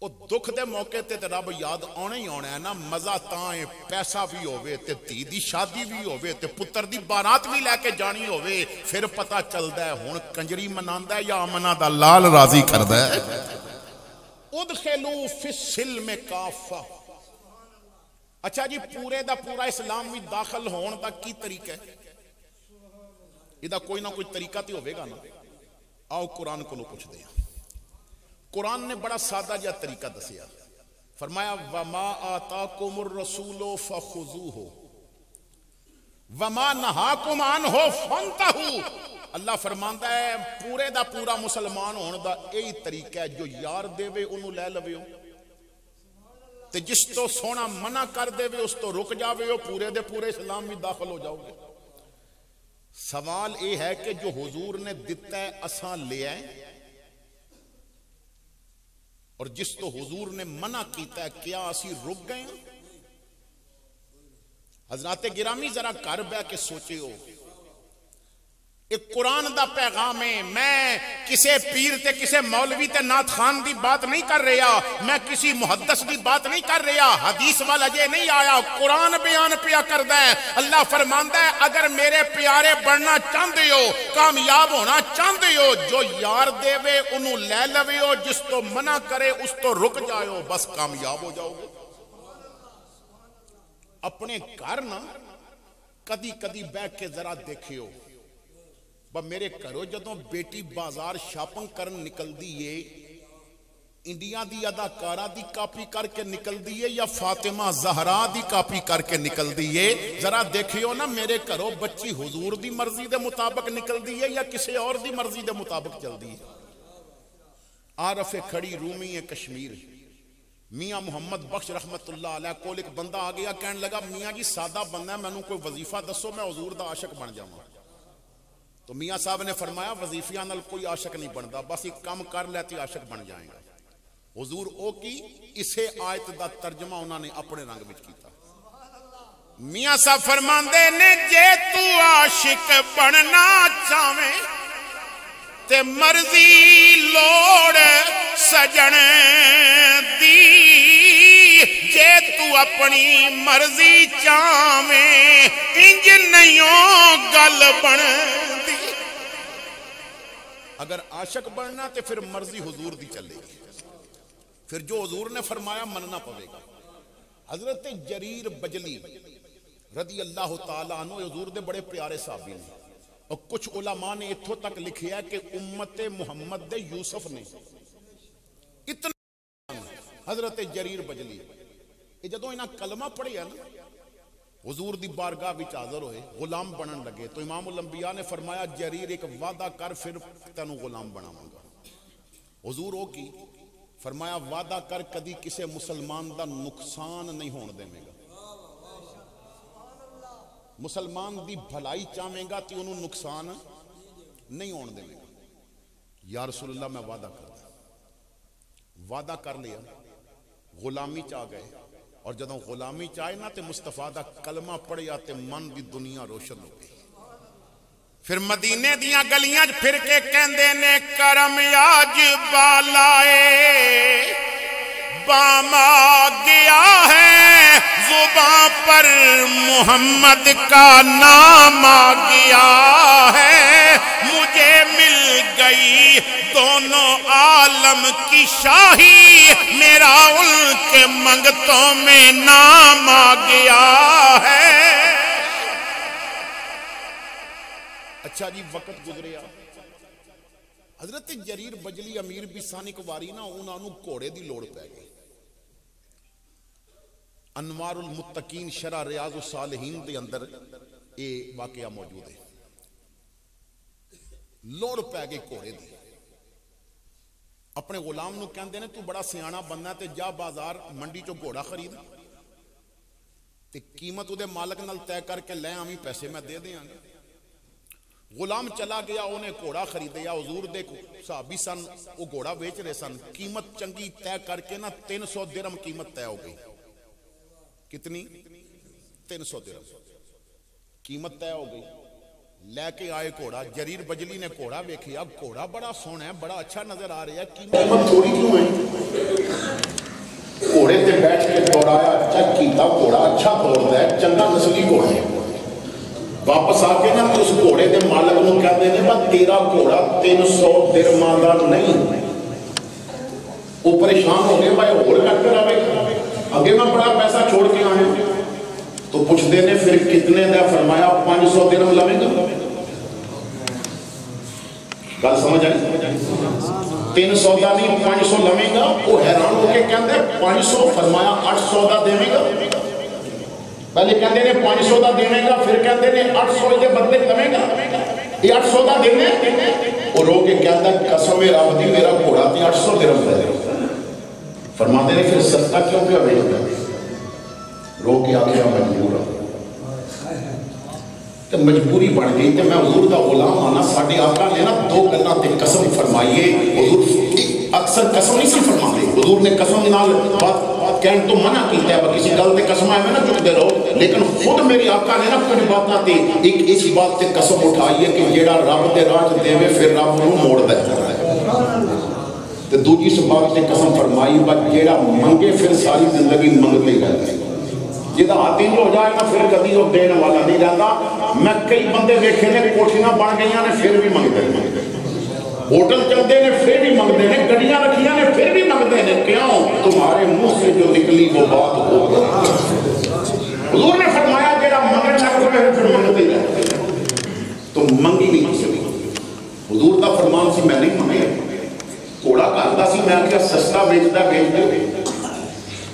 او دکھ دے موقع تے رب یاد آنے ہی آنے ہے نا مزہ تائیں پیسہ بھی ہوئے تے دھی دی شادی بھی ہوئے تے پتر دی بارات بھی لے کے جانی ہوئے پھر پتہ چلدا ہے ہن کنجری مناندا ہے یا امنا دا لال راضی کردا ہے ادخلوا فی السلم کافہ اچھا جی پورے دا پورا اسلام میں داخل ہون دا کی طریقہ ہے یہ کوئی نہ کوئی طریقہ تے ہوئے گا نا آؤ قرآن کو پوچھ دیں قرآن نے بڑا سادہ جا طریقہ دسیا فرمایا وما آتاکم الرسول فخذوہ وما نہاکم عنہ فانتہوا اللہ فرماندا ہے پورے دا پورا مسلمان ہون دا یہی طریقہ ہے جو یار دے وے انہوں لے لوے ہو تے جس تو سونا منع کر دے وے اس تو رک جاوے ہو پورے دے پورے اسلام میں داخل ہو جاؤ گے سوال یہ ہے کہ جو حضور نے دیتا ہے اساں لے آئے اور جس تو حضور نے منع کیتا ہے کیا اسی رک گئے ہیں حضرات گرامی ذرا گھر بیٹھ کے سوچے ہو ایک قرآن دا پیغام ہے میں کسے پیر تے کسے مولوی تے نعت خان دی بات نہیں کر رہا میں کسی محدث دی بات نہیں کر رہا حدیث والا یہ نہیں آیا قرآن بیان پیا کردا ہے اللہ فرماندا ہے اگر میرے پیارے بننا چاہتے ہو کامیاب ہونا چاہتے ہو جو یار دے وے انہوں لے لوے ہو جس تو منع کرے اس تو رک جاؤ بس کامیاب ہو جاؤ گے اپنے گھر نا کدی کدی بیٹھ کے ذرا دیکھے ہو با میرے گھروں جدوں بیٹی بازار شاپنگ کرن نکل دیئے انڈیا دی اداکارہ دی کاپی کر کے نکل دیئے یا فاطمہ زہرا دی کاپی کر کے نکل دیئے ذرا دیکھیو نا میرے گھروں بچی حضور دی مرضی دے مطابق نکل دیئے یا کسی اور دی مرضی دے مطابق چل دیئے عارف کھڑی رومی کشمیر میاں محمد بخش رحمت اللہ علیہ کول ایک بندہ آ گیا کہنے لگا میاں جی سادہ بندہ ہے میں نے کوئی وظیفہ دسو میں حضور دا عاشق بن جاؤں تو میاں صاحب نے فرمایا وظیفیاں نال کوئی عاشق نہیں بنتا بس ایک کام کر لیتی عاشق بن جائیں گا حضور او کی اسے آیت دا ترجمہ انہوں نے اپنے رنگ وچ کیتا. میاں صاحب فرماندے نے جے تو عاشق بننا چاہویں تے مرضی لوڑ سجن دی، جے تو اپنی مرضی چاہویں انج نہیں گل بن دی. اگر عاشق بننا تے پھر مرضی حضور دی چلے گی، پھر جو حضور نے فرمایا مننا پڑے گا. حضرت جریر بجلی رضی اللہ تعالیٰ عنہ حضور دے بڑے پیارے صحابی نے، اور کچھ علماء نے اتھوں تک لکھیا کہ امت محمد دے یوسف نے اتنا حضرت جریر بجلی یہ جدوں انہاں کلمہ پڑھیا نا حضور دی بارگاہ وچ حاضر ہوئے غلام بنن لگے تو امام الانبیاء نے فرمایا جریر ایک وعدہ کر پھر تینوں غلام بناواں گا. حضور او کی فرمایا وعدہ کر کدی کسے مسلمان دا نقصان نہیں ہون دے گا، مسلمان دی بھلائی چاہے گا تو انہوں نقصان نہیں ہون دے گا. یا رسول اللہ میں وعدہ کر لیا، غلامی چاہ گئے، اور جدوں غلامی چاہے نا تے مصطفیٰ دا کلمہ پڑھیا تے من دی دنیا روشن ہو گئی. پھر مدینے دیاں گلیاں پھر کے کہندے نے کرم یاج بالائے بام آ گیا ہے، زباں پر محمد کا نام آ گیا ہے، مجھے مل گئی دونوں عالم کی شاہی، میرا ان کے منگتوں میں نام آ گیا ہے. اچھا جی وقت گزریا، حضرت جریر بجلی امیر بیسانی کو واری نا انہوں نے گھوڑے دی لوڑ پہ گئی. انوار المتقین شرح ریاض الصالحین دے اندر یہ واقعہ موجود ہے. لوڑ پہ گئی گھوڑے دی، اپنے غلام نو کہندے نے تو بڑا سیانا بننا تے جا بازار منڈی چو گھوڑا خرید تے قیمت دے مالک نال طے کر کے لے آویں، پیسے میں دے دیاں گا. غلام چلا گیا، انہیں گھوڑا خریدیا. حضور دے صحابی سن، وہ گھوڑا بیچ رہے سن، قیمت چنگی طے کر کے نا 300 درہم قیمت طے ہو گئی. کتنی؟ 300 درہم قیمت طے ہو گئی. لے کے آئے گھوڑا، جریر بجلی نے گھوڑا ویکھیا، گھوڑا بڑا سونا ہے، بڑا اچھا نظر آ رہا ہے، قیمت تھوڑی کیوں ہے؟ گھوڑے تے بیٹھ کے دوڑایا، چیک کیتا، گھوڑا اچھا دوڑدا ہے، چنگا نسلی گھوڑا ہے. واپس آ کے نا اس گھوڑے دے مالک نو کہتے ہیں بس تیرا گھوڑا 300 درہماں دا نہیں. وہ پریشان ہو گئے، بھائی اور کٹ کر آوے اگے میں بڑا پیسہ چھوڑ کے آئے. تو پوچھتے نے پھر کتنے دا؟ فرمایا 500 درہم لویں گا. گل سمجھ آئی؟ 300 دا نہیں 500 لویں گا. وہ حیران ہو کے کہتے ہیں 500، فرمایا 800 دا دے گا. پہلے کہتے ہیں 500 دا دینے گا، پھر کہتے ہیں 800 دے بدلے دے گا. یہ 800 دا دینے اور رو کے کہتا ہے قسم رب دی میرا گھوڑا تے 800 درہم دے. فرماتے ہیں پھر سستا کیوں پہ بیچتا؟ رو کے آخیا مجبور تو مجبوری بن گئی. تو میں حضور دا غلام آنا، ساڈے آقا نے نا 2 گلاں تے قسم فرمائیے. حضور اکثر قسم نہیں سی فرماتے، حضور نے قسم نال بات کہن تو منع کیتا ہے، کسی گل تے قسم آئے میں نہ چکتے رہو. لیکن خود میری آقا نے نا کچھ باتاں تے ایک اس بات تے قسم اٹھائی ہے کہ جیڑا رب دے راہ دے پھر رب نو موڑ دے. تے دوجی اس بات تے قسم فرمائی بس جیڑا منگے پھر ساری زندگی منگتے ہی رہتا ہے. جہاں ہاتھی ہو جائے نا پھر کبھی وہ دین والا نہیں رہتا. میں کئی بندے دیکھے نے کوٹھیاں بن گئی نے پھر بھی منگتے ہیں، ہوٹل چلتے ہیں پھر بھی منگتے ہیں، گڈیاں رکھیاں نے پھر بھی منگتے ہیں. کیوں؟ تمہارے منہ سے جو نکلی وہ بات ہو. حضور نے فرمایا جہاں منگن لگ پہ پھر منگتے رہتے تو منگی نہیں سکتی. حضور کا فرمان سی میں نہیں منگے. گھوڑا کرتا سی، میں کیا سستا بیچتا بیچ دے،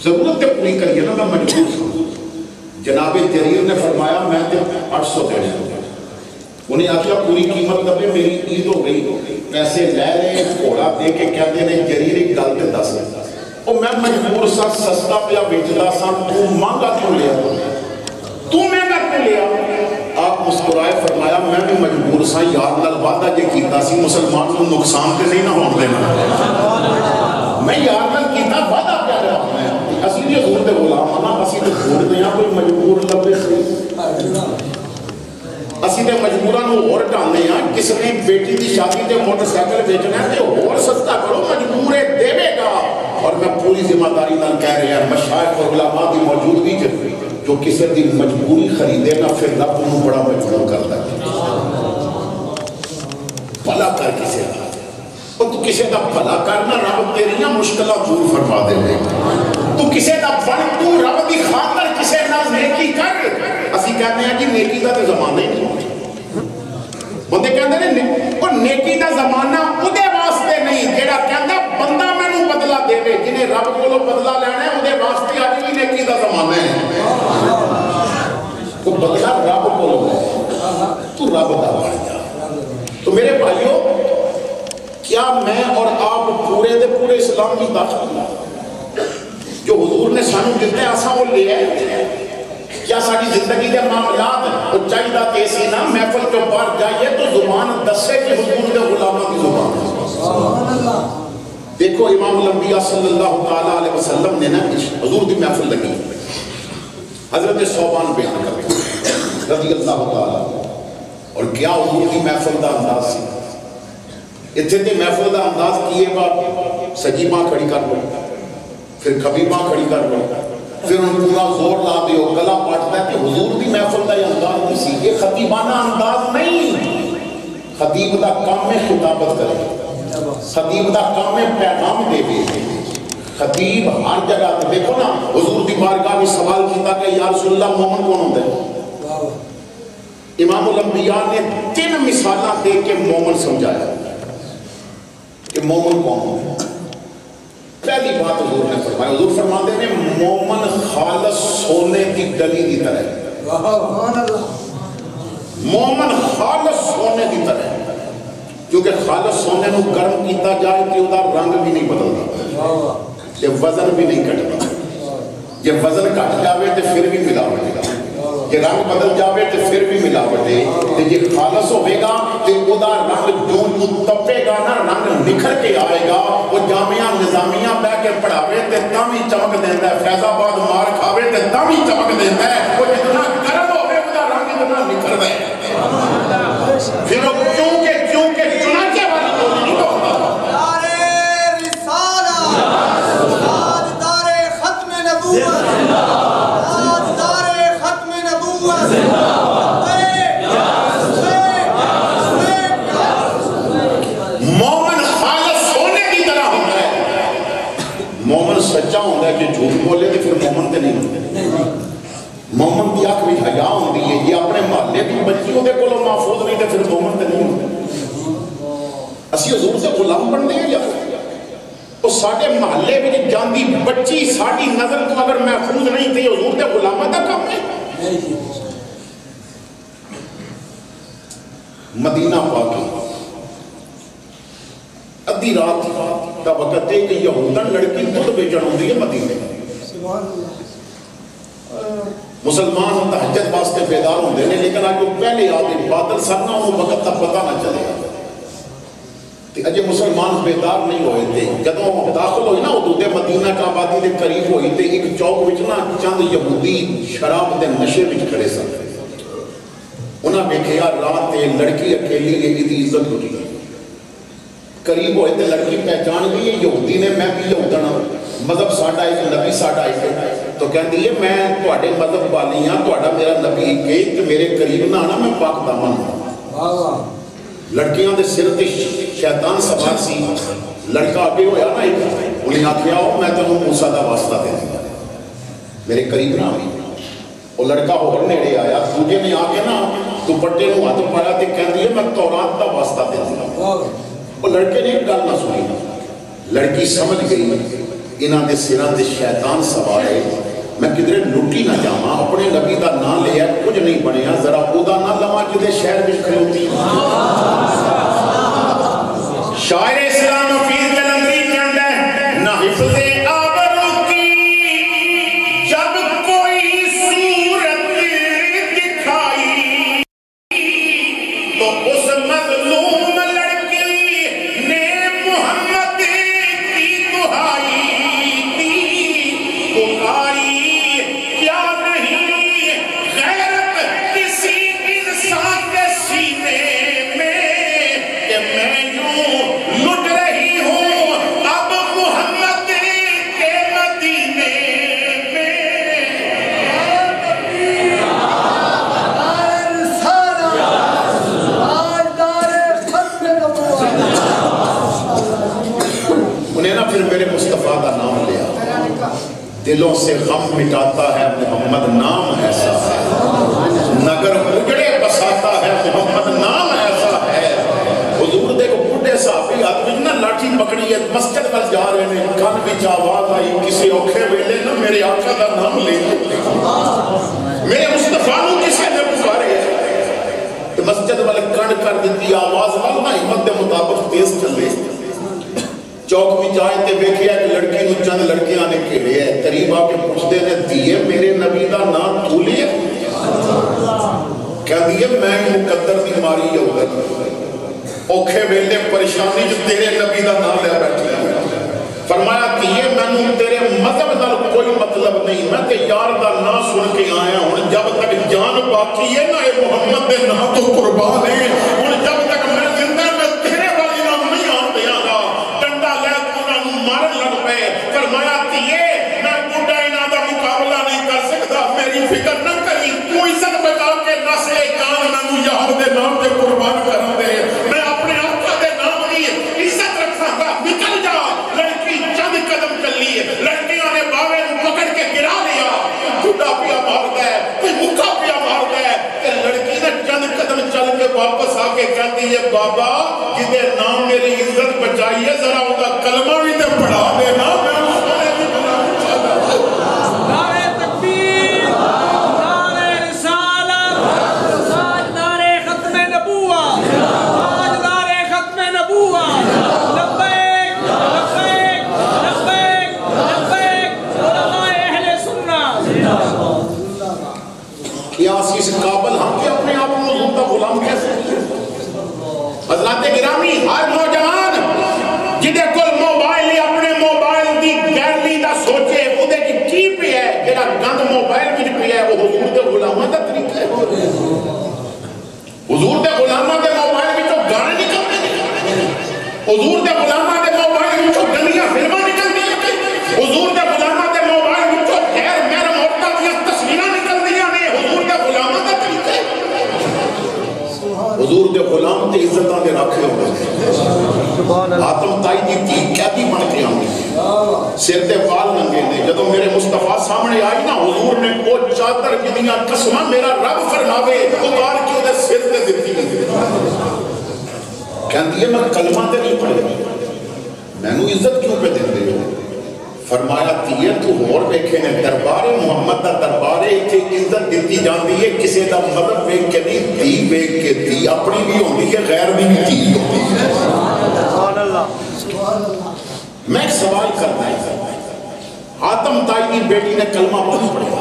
ضرورت تے پوری کریے نا، میں مجبور ہوں. جناب جریر نے فرمایا میں تے 800 دے دوں. انہیں آخیا پوری قیمت دبے، میری عید ہو گئی، پیسے لے لے. گھوڑا دے کے کہتے ہیں جریر ایک گل تے دس، او میں مجبور سا، سستا پیا بیچتا سا، تو مہنگا کیوں لیا؟ تو مہنگا کیوں لیا؟ آپ مسکرائے، فرمایا میں بھی مجبور سا، یار نال وعدہ جے کیتا سی مسلمان کو نقصان تے نہیں نہ ہون دینا. میں یار نال کیتا وعدہ کیا جواب میں اسی بھی حضور دے غلام ہاں اسی تے چھوڑ دیاں کوئی مجبور لبے صحیح اسی تے مجبوراں نوں ہور ٹاندے ہاں کس نے بیٹی دی شادی تے موٹر سائیکل بیچنا ہے تے ہور سستا کرو مجبور ہے دے گا اور میں پوری ذمہ داری نال کہہ رہا ہوں مشائخ اور علماء دی موجودگی چ جو کسی دی مجبوری خریدے گا پھر رب انہوں بڑا مجبور کرتا ہے بھلا کر کسی کا اور تو کسی کا بھلا کرنا رب تیریاں مشکلہ دور فرما دے گے تو کسی کا بن تو رب دی خاطر کسی نال نیکی کر اسی کہتے ہیں کہ نیکی دا تے زمانہ ہی نہیں بندے کہتے ہیں اور نیکی دا زمانہ اودے واسطے نہیں جیڑا کہتا بندہ مینوں بدلہ دے دے جنہیں رب کولوں بدلہ لینا ہے اودے واسطے اج بھی نیکی دا زمانہ ہے تو بدلہ رب کولوں ہے تو رب دا بن جا تو میرے بھائیو کیا میں اور آپ پورے دے پورے اسلام کی داخل جو حضور نے سانو دیتے ہیں آسا وہ لے آئے کیا ساری زندگی کے معاملات ہیں وہ چاہیدہ تیسی نا محفل کے باہر جائیے تو زبان دسے کہ حضور دے غلامہ کی زبان دیکھو امام الانبیاء صلی اللہ تعالیٰ علیہ وسلم نے نا حضور دی محفل لگی حضرت صوبان بیان کرتے ہیں رضی اللہ تعالیٰ اور کیا حضور دی محفل دا انداز سی اتنے دے محفل دا انداز کیے با سجی ماں کھڑی کر لو پھر کبھی ماں کھڑی کر لو پھر ان پورا زور لا دے اور گلا پاٹتا ہے کہ حضور دی محفل دا یہ انداز نہیں سی یہ خطیبانہ انداز نہیں خطیب دا کام میں خطابت کرے خطیب دا کام میں پیغام دے دے خطیب ہر جگہ دیکھو نا حضور دی بارگاہ میں سوال کیتا کہ یا رسول اللہ مومن کون ہوتا ہے امام الانبیاء نے 3 مثالہ دے کے مومن سمجھایا کہ مومن کون ہے پہلی بات حضور نے فرمایا حضور فرماتے ہیں مومن خالص سونے کی ڈلی کی طرح مومن خالص سونے کی طرح کیونکہ خالص سونے کو گرم کیتا جائے کہ وہ رنگ بھی نہیں بدلتا یہ وزن بھی نہیں کٹتا یہ وزن کٹ جاوے تو پھر بھی ملاوٹ گا یہ رنگ بدل جاوے تو پھر بھی ملاوٹ ہے تو یہ خالص ہوئے گا تو وہ رنگ جو تپے گا نا رنگ نکھر کے آئے گا وہ جامعہ نظامیہ بہ کے پڑھاوے تو تامی چمک دیتا ہے فیض آباد مار کھاوے تو تامی چمک دیتا ہے وہ جتنا گرم ہوئے وہ رنگ اتنا نکھر دے پھر وہ کیونکہ چنانچہ والی بولی نہیں ہوتا مومن خالص سونے کی طرح ہوتا ہے مومن سچا ہوتا ہے کہ جھوٹ بولے تو پھر مومن تے نہیں ہوتا مومن کی آنکھ بھی حیا ہوتی ہے یہ اپنے محلے کی بچیوں دے کولوں محفوظ نہیں تے پھر مومن تے نہیں ہوتا اسی حضور سے غلام بننے ہیں یا تو ساڑھے محلے میں جاندی بچی ساڑھی نظر تو اگر محفوظ نہیں تھی حضور دے غلامہ دا کام ہے مدینہ پاکی ادھی رات کا وقت ہے کہ یہودن لڑکی خود بیچن ہوتی ہے مدینے مسلمان تہجد واسطے بیدار ہوتے ہیں لیکن آج وہ پہلے آگے بادل سرنا انہوں وقت تک پتہ نہ چلے گا اجے مسلمان بیدار نہیں ہوئے تھے جدوں داخل ہوئی نا حدود مدینہ کا آبادی دے قریب ہوئی تھے ایک چوک وچ نا چند یہودی شراب دے نشے وچ کھڑے سن انہاں ویکھیا رات تے لڑکی اکیلی ہے دی عزت ہوئی قریب ہوئے تے لڑکی پہچان گئی ہے یہودی نے میں بھی یہودن مذہب ساڈا ایک نبی ساڈا ایک تو کہندی ہے میں تواڈے مذہب والی ہاں تواڈا میرا نبی ایک تے میرے قریب نہ آنا میں پاک دامن ہوں لڑکیاں دے سر تے شیطان سوار سی لڑکا آگے ہویا نا ایک انہیں آکھیا ہو میں تنوں موسیٰ دا واسطہ دے دیا میرے قریب نہ آئی وہ لڑکا ہو نیڑے آیا دوجے نے آگے نا دوپٹے نو ہاتھ پایا تے کہندی ہے میں تورات دا واسطہ دے دیا وہ لڑکے نے ایک گل نہ سنی لڑکی سمجھ گئی انہاں دے سراں تے شیطان سوار ہے میں کدھرے لٹی نہ جاواں اپنے نبی دا نام لیا کچھ نہیں بنیا ذرا خدا نہ لواں جدے شہر وچ کھلوتی شاعر اسلام حفیظ جلندری کہندا ہے نہ حفظ آبرو کی جب کوئی صورت دکھائی تو اس مظلوم لڑکی نے محمد کی دہائی پھر میرے مصطفیٰ کا نام لیا. دلوں سے غم مٹاتا ہے محمد نام ایسا ہے. نگر اجڑے بساتا ہے محمد نام ایسا ہے. حضور دیکھو بڑھے صحابی آدمی نہ لاٹھی پکڑی ہے مسجد پر جا رہے ہیں, کان وچ آواز آئی کسی اوکھے ویلے نہ میرے آقا کا نام لے میرے مصطفیٰ نو کسی نے پکارے. مسجد والے کن کر دیتی آواز وال نہ ہمت دے مطابق تیز چلے. چوک بھی جائے تے بیکھیا کہ لڑکی نو چند لڑکیاں نے کھیڑے ہے. قریب آ کے پوچھتے نے دیئے میرے نبی دا نام تو لیے؟ کہہ دیئے میں مقدر دی ماری یہودت اوکھے ویلے پریشانی جو تیرے نبی دا نام لے بیٹھے ہیں. فرمایا کہ یہ میں نے تیرے مذہب دا کوئی مطلب نہیں, میں تے یار دا نام سن کے آیا ہوں. جب تک جان باقی ہے نا اے محمد دے نام تو قربان ہے. ہوں جب تک میں زندہ میں تیرے والی نام نہیں آن دیا گا. ڈنڈا لے تو مارن لگ پے. فرمایا کہ یہ میں بڑھا انہاں دا مقابلہ نہیں کر سکتا, میری فکر نہ کری. تو عزت بچا کے نسل جان میں یار دے نام تے قربان کروں دے. میں اپنے آقا دے نام دی عزت رکھاں گا. نکل جا. لڑکی چند قدم چلی, لڑکیاں نے باوے پکڑ کے گرا لیا. جھوٹا پیا مار دے, کوئی مکہ پیا مار دے. کہ لڑکی نے چند قدم چل کے واپس آ کے کہتی ہے بابا جدے نام میری عزت بچائی ہے ذرا ان کا کلمہ بھی تے پڑھا دینا. اس قابل ہم کے اپنے آپ کو حضور کا غلام کیسے حضرات گرامی. ہر نوجوان جدے کل موبائل اپنے موبائل دی گیلری دا سوچے وہ دے کی پہ ہے جڑا گند موبائل وچ پہ ہے وہ حضور دے غلاماں دا طریقہ ہے. حضور دے غلاماں دے موبائل وچوں گانے نکلتے ہیں. حضور دے غلاماں دے موبائل وچوں گندیاں فلماں نکلدی ہیں. حضور دے غلاماں دے موبائل وچوں غیر محرم عورتاں دیاں تصویراں نکلدیاں نے. حضور دے غلاماں دا طریقہ ہے. حضور دے غلام تے عزتاں دے رکھے ہوئے ہیں. حاتم تائی دی تھی قیدی بن کے آئی, سر دے وال ننگے نے. جدو میرے مصطفیٰ سامنے آئی نا حضور نے وہ چادر جدیاں قسمہ میرا رب فرماوے اتار کے دے سر دے دیتی کہندی ہے میں کلمہ تے نہیں پڑھے, میں نو عزت کیوں پہ دے دے ہو. فرمایا تیئے تو اور بیکھے نے دربار محمد دا دربار ایتھے عزت دیتی جاندی ہے کسے دا مذہب بیک کے نہیں دی بیک کے دی اپنی بھی ہوندی ہے غیر بھی دی ہوتی ہے. میں ایک سوال کرنا ہے. حاتم تائی کی بیٹی نے کلمہ نہیں پڑھا,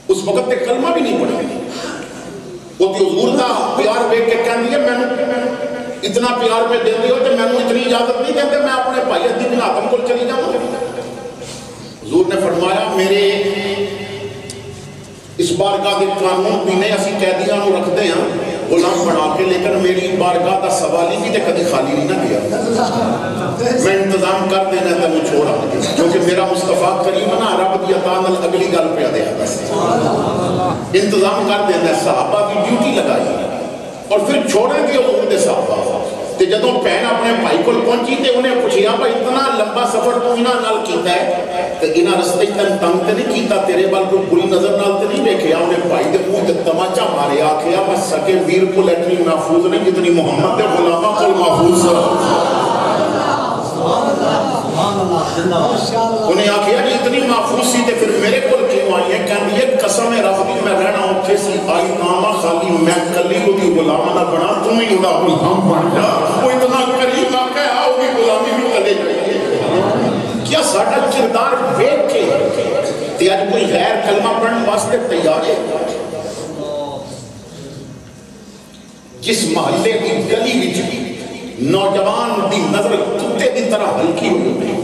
اس وقت تے کلمہ بھی نہیں پڑھا. وہ تی حضور دا پیار بیک کے کہندی ہے میں اتنا پیار میں دے دیو کہ میں نے اتنی اجازت نہیں دیتے میں اپنے بھائی عدی بن حاتم کو چلی جاؤں. حضور نے فرمایا میرے اس بارگاہ دے قانون بھی نہیں اسی قیدیاں کو رکھ دے ہیں غلام بنا کے, لیکن میری بارگاہ دا سوالی بھی تے کدی خالی نہیں نہ کیا. میں انتظام کر دینا تے میں چھوڑا کیونکہ میرا مصطفیٰ کریم نا رب دی عطا نال اگلی گل پہ دے انتظام کر دینا. صحابہ کی ڈیوٹی لگائی اور پھر چھوڑیں گے حضور دے صحابہ. تے جدوں پہن اپنے بھائی کو پہنچی تے انہیں پوچھیا بھائی اتنا لمبا سفر تو انہاں نال کیتا ہے تے انہاں رستے تن تنگ تے نہیں کیتا, تیرے بال کوئی بری نظر نال تے نہیں دیکھیا. انہیں بھائی دے منہ تے تماچا مارے آکھیا میں سکے ویر کو اتنی محفوظ نہیں جتنی محمد دے غلاماں کو محفوظ. انہیں آکھیا کہ اتنی محفوظ سی تے پھر میرے کو کیوں آئی ہے. کہندی ہے قسم رب دی میں رہنا اوتھے سی آئی نامہ خالی میں کلی دی غلام نہ بنا تم ہی ادا غلام بن جا. وہ اتنا قریب آ کے آؤ گی غلامی بھی چلے جائیے. کیا ساڈا کردار دیکھ کے تے اج کوئی غیر کلمہ پڑھن واسطے تیار ہے؟ جس محلے کی گلی وچ نوجوان دی نظر کتے دی طرح ہلکی ہوئی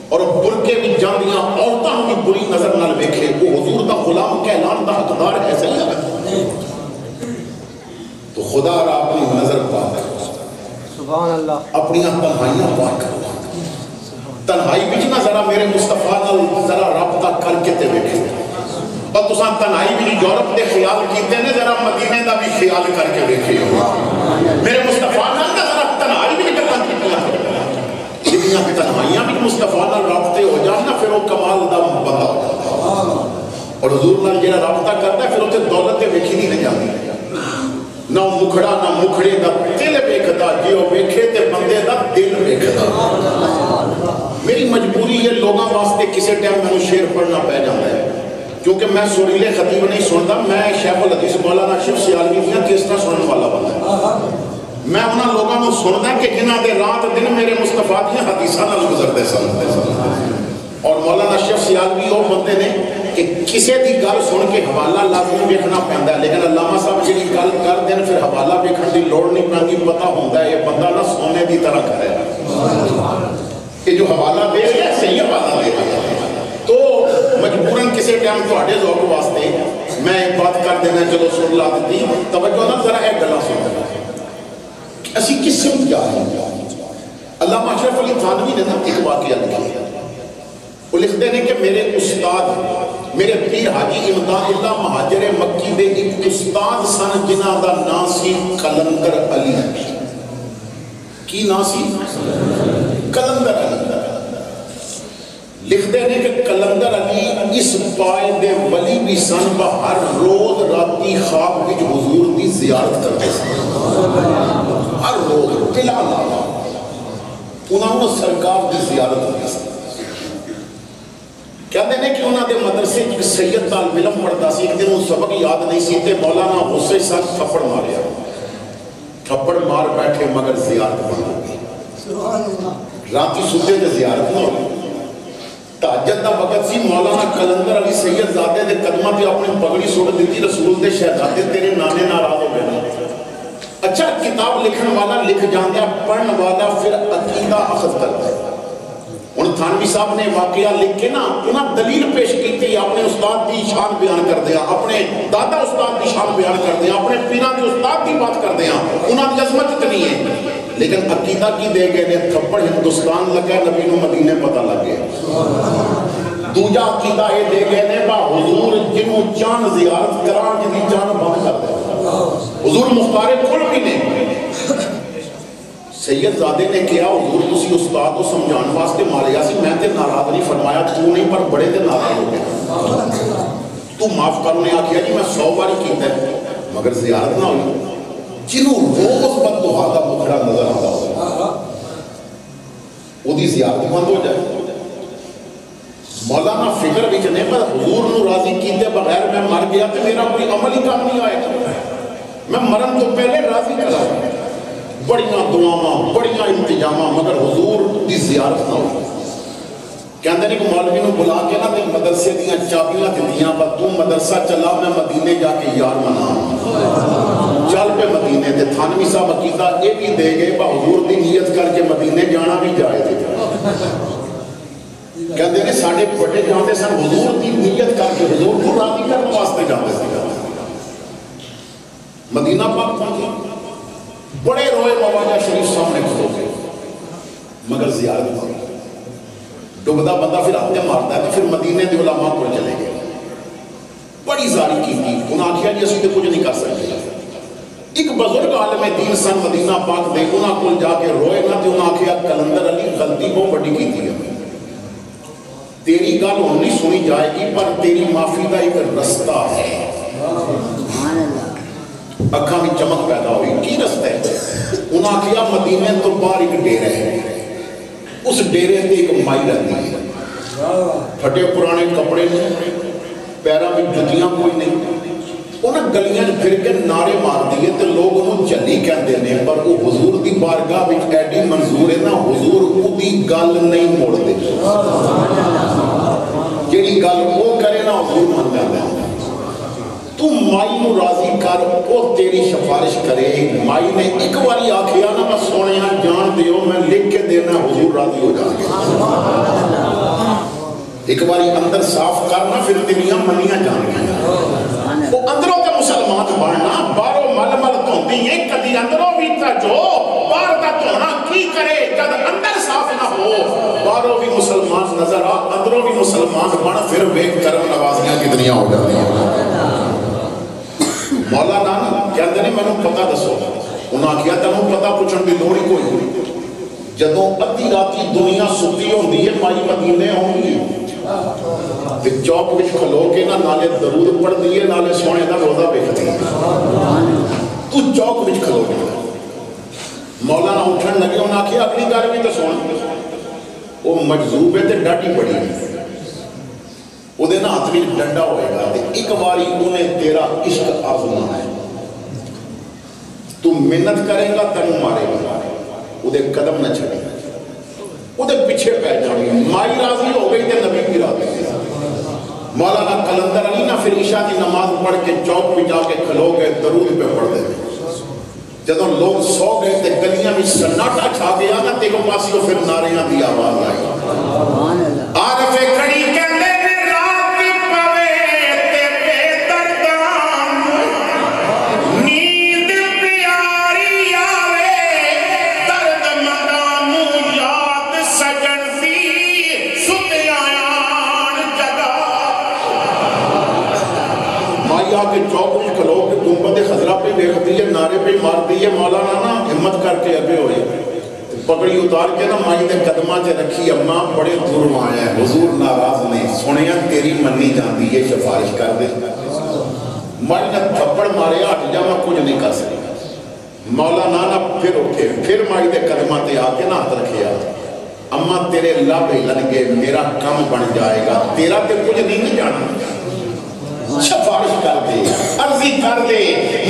اور برکے بھی جاندیاں عورتاں کی بری نظر نہ ویکھے وہ حضور دا غلام کہلان دا حقدار ہے صحیح ہے. تو خدا را اپنی نظر پاک کرو, سبحان اللہ, اپنی تنہائیاں پاک کرو. تنہائی بچ نہ ذرا میرے مصطفیٰ نال ذرا رابطہ کر کے تے ویکھے. اور تساں تنہائی بھی یورپ دے خیال کیتے نے ذرا مدینے دا بھی خیال کر کے ویکھے. میرے مصطفیٰ نال ذرا تنہائی بھی گلاں کیتیاں ایسیاں تنہائیاں بھی مصطفیٰ نال رابطے ہو جان نا پھر وہ کمال دا بندہ ہو جاتا ہے. اور حضور نال جڑا رابطہ کرتا ہے پھر اسے دولت ویکھی نہیں جاتی, نہ مکھڑا نہ مکھڑے دا دل ویکھدا, جے وہ ویکھے تے بندے دا دل ویکھدا. میری مجبوری ہے لوگاں واسطے کسی ٹائم میں شعر پڑھنا پہ جاتا ہے کیونکہ میں سریلے خطیب نہیں سنتا, میں شیخ الحدیث مولانا اشرف سیالوی دیاں کیسٹاں سنن والا بندہ. میں انہاں لوگاں نوں سندا کہ جنہاں دے رات دن میرے مصطفیٰ دیاں حدیثاں نال گزردے سن. اور مولانا اشرف سیالوی وہ بندے نے کہ کسی دی گل سن کے حوالہ لازم ویکھنا پیندا ہے, لیکن علامہ صاحب جڑی گل کر دین پھر حوالہ ویکھن دی لوڑ نہیں پیندی, پتہ ہوندا ہے یہ بندہ نہ سونے دی طرح کرے کہ جو حوالہ دے رہا ہے صحیح حوالہ دے رہا ہے. تو مجبوراً کسی ٹائم تھوڑے ذوق واسطے میں ایک بات کر دینا, چلو سن لا دیتی, توجہ نہ ذرا ایک گلا سن. اسی کس سے جا رہے ہیں؟ علامہ اشرف علی تھانوی نے نا ایک واقعہ لکھا, وہ لکھتے ہیں کہ میرے استاد میرے پیر حاجی امداد اللہ مہاجر مکی دے ایک استاد سن جنہ دا نام سی قلندر علی. کی نام سی؟ قلندر علی. لکھتے ہیں کہ قلندر علی اس پائے دے ولی بھی سن با ہر روز راتی خواب وچ حضور دی زیارت کرتے سن. ہر روز بلا لالا انہوں نے سرکار دی زیارت ہوتی سن. کہتے ہیں کہ انہوں نے مدرسے ایک سید طالب علم پڑھتا سی, ایک دن وہ سبق یاد نہیں سی تے مولانا حسین صاحب تھپڑ ماریا, تھپڑ مار بیٹھے مگر زیارت بند ہو گئی. راتی ستے تے زیارت نہ ہوئی. تہجد دا وقت سی, مولانا قلندر علی سید زادے دے قدمہ پہ اپنی پگڑی سوڑ دیتی, رسول دے شہزادے تیرے نانے ناراض ہو گئے. اچھا کتاب لکھن والا لکھ جاندا, پڑھن والا پھر عقیدہ اخذ کرتا ہے. ان تھانوی صاحب نے واقعہ لکھ کے نا انہاں دلیل پیش کی تھی, اپنے استاد دی شان بیان کر دیا, اپنے دادا استاد دی شان بیان کر دیا, اپنے پیران دی استاد دی بات کر دیا, انہاں دی عظمت اتنی ہے. لیکن عقیدہ کی دے گئے نے تھپڑ ہندوستان لگا, نبی نو مدینے پتہ لگ گیا. دوجا عقیدہ یہ دے گئے نے با حضور جنوں چاند زیارت کران جنی چاند بند کر دے. حضور مختار کل بھی نے سید زادے نے کیا, حضور تسی استاد کو سمجھان واسطے ماریا سی, میں تے ناراض نہیں فرمایا, تو نہیں پر بڑے تے ناراض ہو گیا, تو معاف کرنے آکھیا جی میں 100 باری کیتا ہے مگر زیارت نہ ہوئی. جنہوں روز بد دعا دا مکھڑا نظر آتا ہو وہ دی زیارت بند ہو جائے. مولانا فکر بھی چنے پر حضور نو راضی کیتے بغیر میں مر گیا تو میرا کوئی عمل ہی کام نہیں آئے گا, میں مرن تو پہلے راضی کرا. بڑیاں دعاواں بڑیاں انتظاماں مگر حضور دی زیارت نہ ہو. کہندے نے کہ مولوی نو بلا کے نا تے مدرسے دیاں چابیاں دتیاں, پر تو مدرسہ چلا میں مدینے جا کے یار منا چل پہ مدینے تے. تھانوی صاحب عقیدہ یہ بھی دے گئے با حضور دی نیت کر کے مدینے جانا بھی جائے تھے. کہندے نے ساڑھے بڑے جاندے سن حضور دی نیت کر کے حضور کو راضی کرنے واسطے جاندے سن. مدینہ پاک پہنچے, بڑے روئے مواجہ شریف سامنے کھلو گئے مگر زیارت ہوئی. ڈبدا بندہ پھر ہاتھیں مارتا ہے تو پھر مدینے دے علماء کو چلے گئے. بڑی زاری کی تھی, انہاں آکھیا جی اسی تے کچھ نہیں کر سکتے. ایک بزرگ عالم دین سن مدینہ پاک دے, انہاں کو جا کے روئے نہ تے انہاں آکھیا قلندر علی غلطی بہت بڑی کی تھی, تیری گل ہونی سنی جائے گی پر تیری معافی کا ایک رستہ ہے. اکھاں میں چمک پیدا ہوئی, کی رستہ ہے؟ انہاں آکھیا مدینے تو باہر ایک ڈیرے ہے, اس ڈیرے تے ایک مائی رہتی ہے, پھٹے پرانے کپڑے نہیں, پیرا میں جتیاں کوئی نہیں, انہاں گلیاں پھر کے نعرے مار دیے تے لوگ انہوں جلی کہندے نے, پر وہ حضور دی بارگاہ وچ ایڈی منظور ہے نا, حضور کو دی گل نہیں موڑ دے. جیڑی گل وہ کرے نا حضور من جاندے ہیں. تو مائی نو راضی کر, وہ تیری سفارش کرے. مائی نے ایک باری آکھیا نا میں سونیا جان دیو میں لکھ کے دینا, حضور راضی ہو جائیں گے. ایک باری اندر صاف کرنا پھر تیریاں منیاں جان گیا. وہ اندروں تے مسلمان بڑھنا, باروں مل مل دھوندی ہے, کدی اندروں بھی جو باہر دا دھونا کی کرے جب اندر صاف نہ ہو. باروں بھی مسلمان نظر آ, اندروں بھی مسلمان بڑھ, پھر بیک کرم نوازیاں کتنیاں ہو جاتی ہیں. مولانا کہندے نے مینوں پتہ دسو, انہاں آکھیا تینوں پتہ پوچھن دی لوڑ ہی کوئی نہیں, جدوں ادھی راتی دنیا ستی ہوندی ہے مائی مدینے ہوندی تے چوک وچ کھلو کے نا نالے درود پڑھ دیے نالے سونے دا روزہ ویکھدی ہے تو چوک وچ کھلو کے مولانا اٹھن لگے انہاں آکھیا اگلی گل بھی تے سن وہ مجذوب ہے تے ڈاڈی بڑی ہے وہ دے نا ہاتھ وچ ڈنڈا ہوئے گا تے ایک باری انہیں تیرا عشق آزمانا ہے تو محنت کرے گا تینوں مارے گا وہ دے قدم نہ چھڑے وہ دے پیچھے پہ جانے مائی راضی ہو گئی تے نبی بھی راضی مولانا قلندر علی نہ پھر عشاء کی نماز پڑھ کے چوک پہ جا کے کھلو گئے درود پہ پڑھ دے جدوں لوگ سو گئے تے گلیاں میں سناٹا چھا گیا نا تے کو پاسیوں پھر ناریاں دی آواز آئی عارف کھڑی کہندے کہ چوک میں کھلو کہ گنبد خضرہ پہ دیکھتی ہے نعرے پہ مارتی ہے مولانا نا ہمت کر کے اگے ہوئے پگڑی اتار کے نا مائی دے قدمہ سے رکھی اماں بڑے دور آیا ہے حضور ناراض نہیں سنیا تیری منی جاندی ہے سفارش کر دے مائی نے تھپڑ مارے ہٹ جا میں کچھ نہیں کر سکتا مولانا نا پھر اٹھے پھر مائی دے قدمہ تے آ کے نا ہاتھ رکھیا اماں تیرے لب لنگے میرا کم بن جائے گا تیرا تے کچھ نہیں جانا سفارش کر دے عرضی کر دے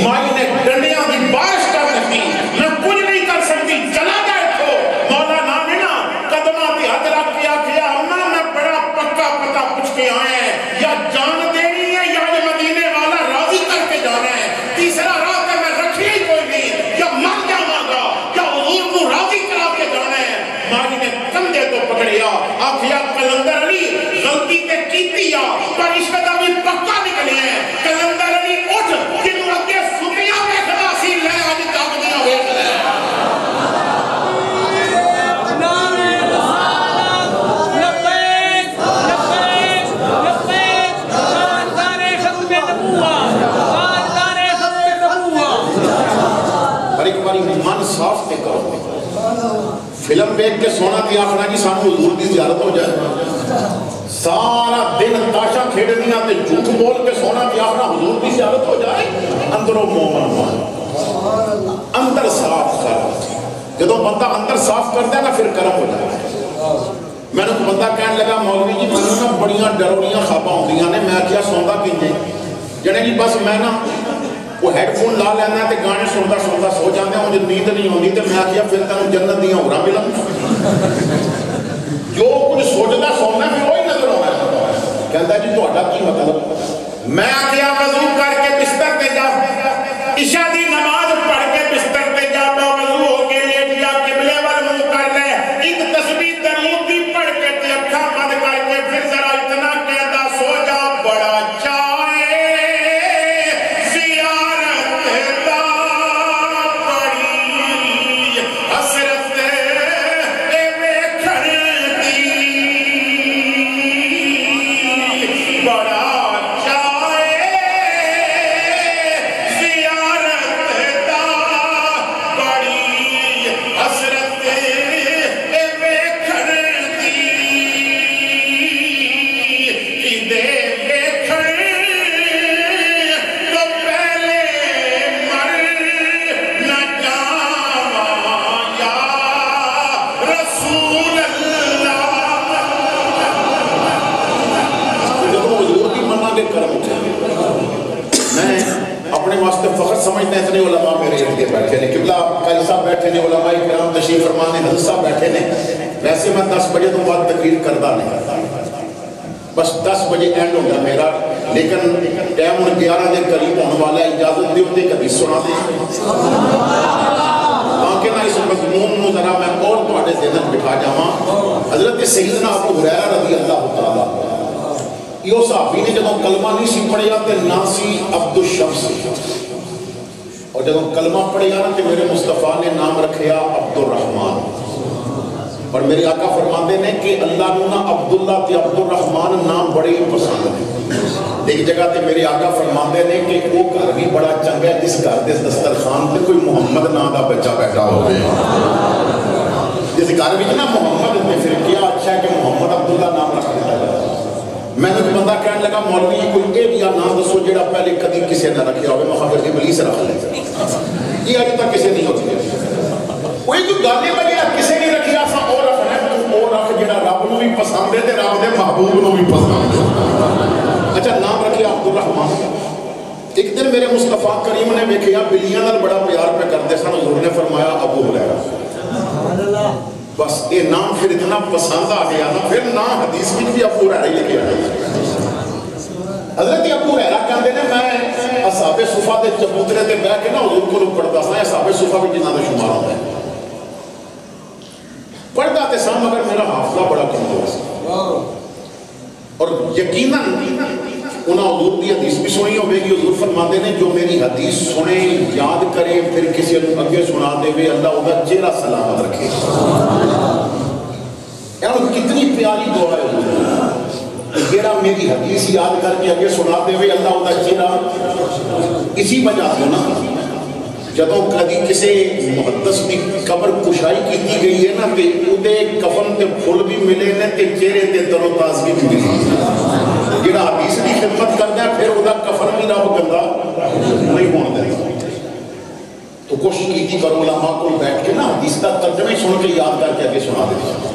مائی نے ڈنڈیاں دی بارش کر رکھی میں کچھ نہیں کر سکتی چلا جائے تو مولانا نے نا قدمہ تے ہاتھ رکھ کے آکھیا اماں میں بڑا پکا پتا پوچھ کے آئے ہیں یا جان دینی ہے یا یہ مدینے والا راضی کر کے جانا ہے تیسرا راہ کہ میں رکھی ہی کوئی نہیں یا مر جاواں گا یا حضور کو راضی کرا کے جانا ہے مائی نے کندھے تو پکڑیا آکھیا قلندر علی غلطی تے کیتی آ پر اس کا بھی پکا نکلی ہے قلندر علی اٹھ جنہوں اگے سنیاں میں خدا سی لے آج جاگدیاں ہوئے کرے پر ایک باری من صاف تے کرو فلم دیکھ کے سونا تے آخنا جی سانو حضور دی زیارت ہو جائے سارا دن تاشا کھیڑنیاں تے جھوٹ بول کے سونا تے آخنا حضور دی زیارت ہو جائے اندروں مومن مان اندر صاف کر جدو بندہ اندر صاف کرتا ہے نا پھر کرم ہو جائے میں نے بندہ کہنے لگا مولوی جی میں نے بڑیاں ڈروڑیاں خواباں ہوندیاں نے میں کیا سوندا کیجے جنے جی بس میں نا وہ ہیڈ فون لا لینا تے گانے سنتا سنتا سو جاندے ہیں مجھے نیند نہیں ہوندی تے میں کیا پھر تینوں جنت دیاں ہورا ملن جو کچھ سوچدا سونا پھر وہی نظر آنا کہندا جی تہاڈا کی مطلب میں کیا وضو کر کے بستر تے جا عشاء دی نماز پڑھ کے بستر تے جا وضو ہو کے لیٹ جا قبلے وال منہ کر لے ایک تسبیح درود دی پڑھ کے تے اکھاں بند کر کے پھر ذرا اتنا کہندا سو جا بڑا چاہے زیارت دا بڑی حسرت اے ویکھن دی بڑا چاہے زیارت دا بڑی حسرت اے ویکھن دی کدے ویکھن تو پہلے مر نہ جاواں یا رسول اللہ جب حضور کی منع کے کرم اٹھے میں اپنے واسطے فخر سمجھتے ہیں اتنے علماء میرے ارد گرد بیٹھے نے قبلہ قاری صاحب بیٹھے نے علماء کرام تشریف فرما نے حضرت صاحب بیٹھے نے ویسے میں 10 بجے تو بعد تقریر کرتا نہیں بس 10 بجے اینڈ ہوگا میرا لیکن ٹائم 11 دے قریب ہونے والا ہے اجازت دے ہوتے کبھی سنا دے تاکہ نہ اس مضمون نو ذرا میں اور تواڈے ذہن بٹھا جاواں حضرت سیدنا ابو ہریرہ رضی اللہ تعالی یہ صحابی نے جب کلمہ نہیں سی پڑھیا تے نہ سی عبد الشمس اور جب کلمہ پڑھیا نا تے میرے مصطفیٰ نے نام رکھیا عبد الرحمن اور میرے آقا فرماندے نے کہ اللہ نے نا عبداللہ تے عبد الرحمن نام بڑے ہی پسند ہیں ایک جگہ تے میرے آقا فرماندے نے کہ وہ گھر بھی بڑا چنگا ہے جس گھر دے دسترخوان تے کوئی محمد نام دا بچہ بیٹھا ہوئے جس اس گھر میں نا محمد نے پھر کیا اچھا ہے کہ محمد عبداللہ نام رکھ دیتا ہے. میں نے ایک بندہ کہنے لگا مولوی کوئی ایک یا نام دسو جڑا پہلے کدی کسی نے رکھیا ہوئے. میں خبر ابلیس رکھ لے. یہ اج تک کسی نہیں ہوتی. کوئی تو گانے میں جڑا کسی نے رکھیا سا اور رکھنا ہے تو وہ رکھ جڑا رب نو بھی پسند ہے تے رب دے محبوب نو بھی پسند ہے. اچھا نام رکھیا عبدالرحمان. ایک دن میرے مصطفیٰ کریم نے ویکھیا بلیاں نال بڑا پیار پہ کرتے سن. حضور نے فرمایا ابو ہریرہ. بس یہ نام پھر اتنا پسند آ گیا نا پھر نام حدیث میں بھی ابو ہریرہ لے کے آیا. حضرت ابو ہریرہ کہندے نے میں اصحاب صفہ دے چبوترے تے بیٹھ کے نا حضور کو پڑھدا سا. اصحاب صفہ بھی جنہاں دا شمار ہوندا ہے پڑھدا تے سا مگر میرا حافظہ بڑا کمزور سی. اور یقیناً انہاں حضور دی حدیث بھی سنی ہوے گی. حضور فرماندے نے جو میری حدیث سنے یاد کرے پھر کسی کو اگے سنا دے اللہ وہ چہرہ سلامت رکھے. یعنی کتنی پیاری دعا ہے. جیڑا میری حدیث یاد کر کے اگے سنا دے اللہ وہ چہرہ. اسی وجہ سے نا جدوں کدی کسی محدث کی قبر کشائی کی گئی ہے نا تے اودے کفن تے پھول بھی ملے نے تے چہرے تے تر و تازگی بھی ملی. جڑا حدیث کی خدمت کرتا ہے پھر وہ کفن بھی رب گندا نہیں ہونے دے. تو کوشش کی کرو علماء کو بیٹھ کے نا حدیث کا ترجمہ سن کے یاد کر کے آگے سنا دے.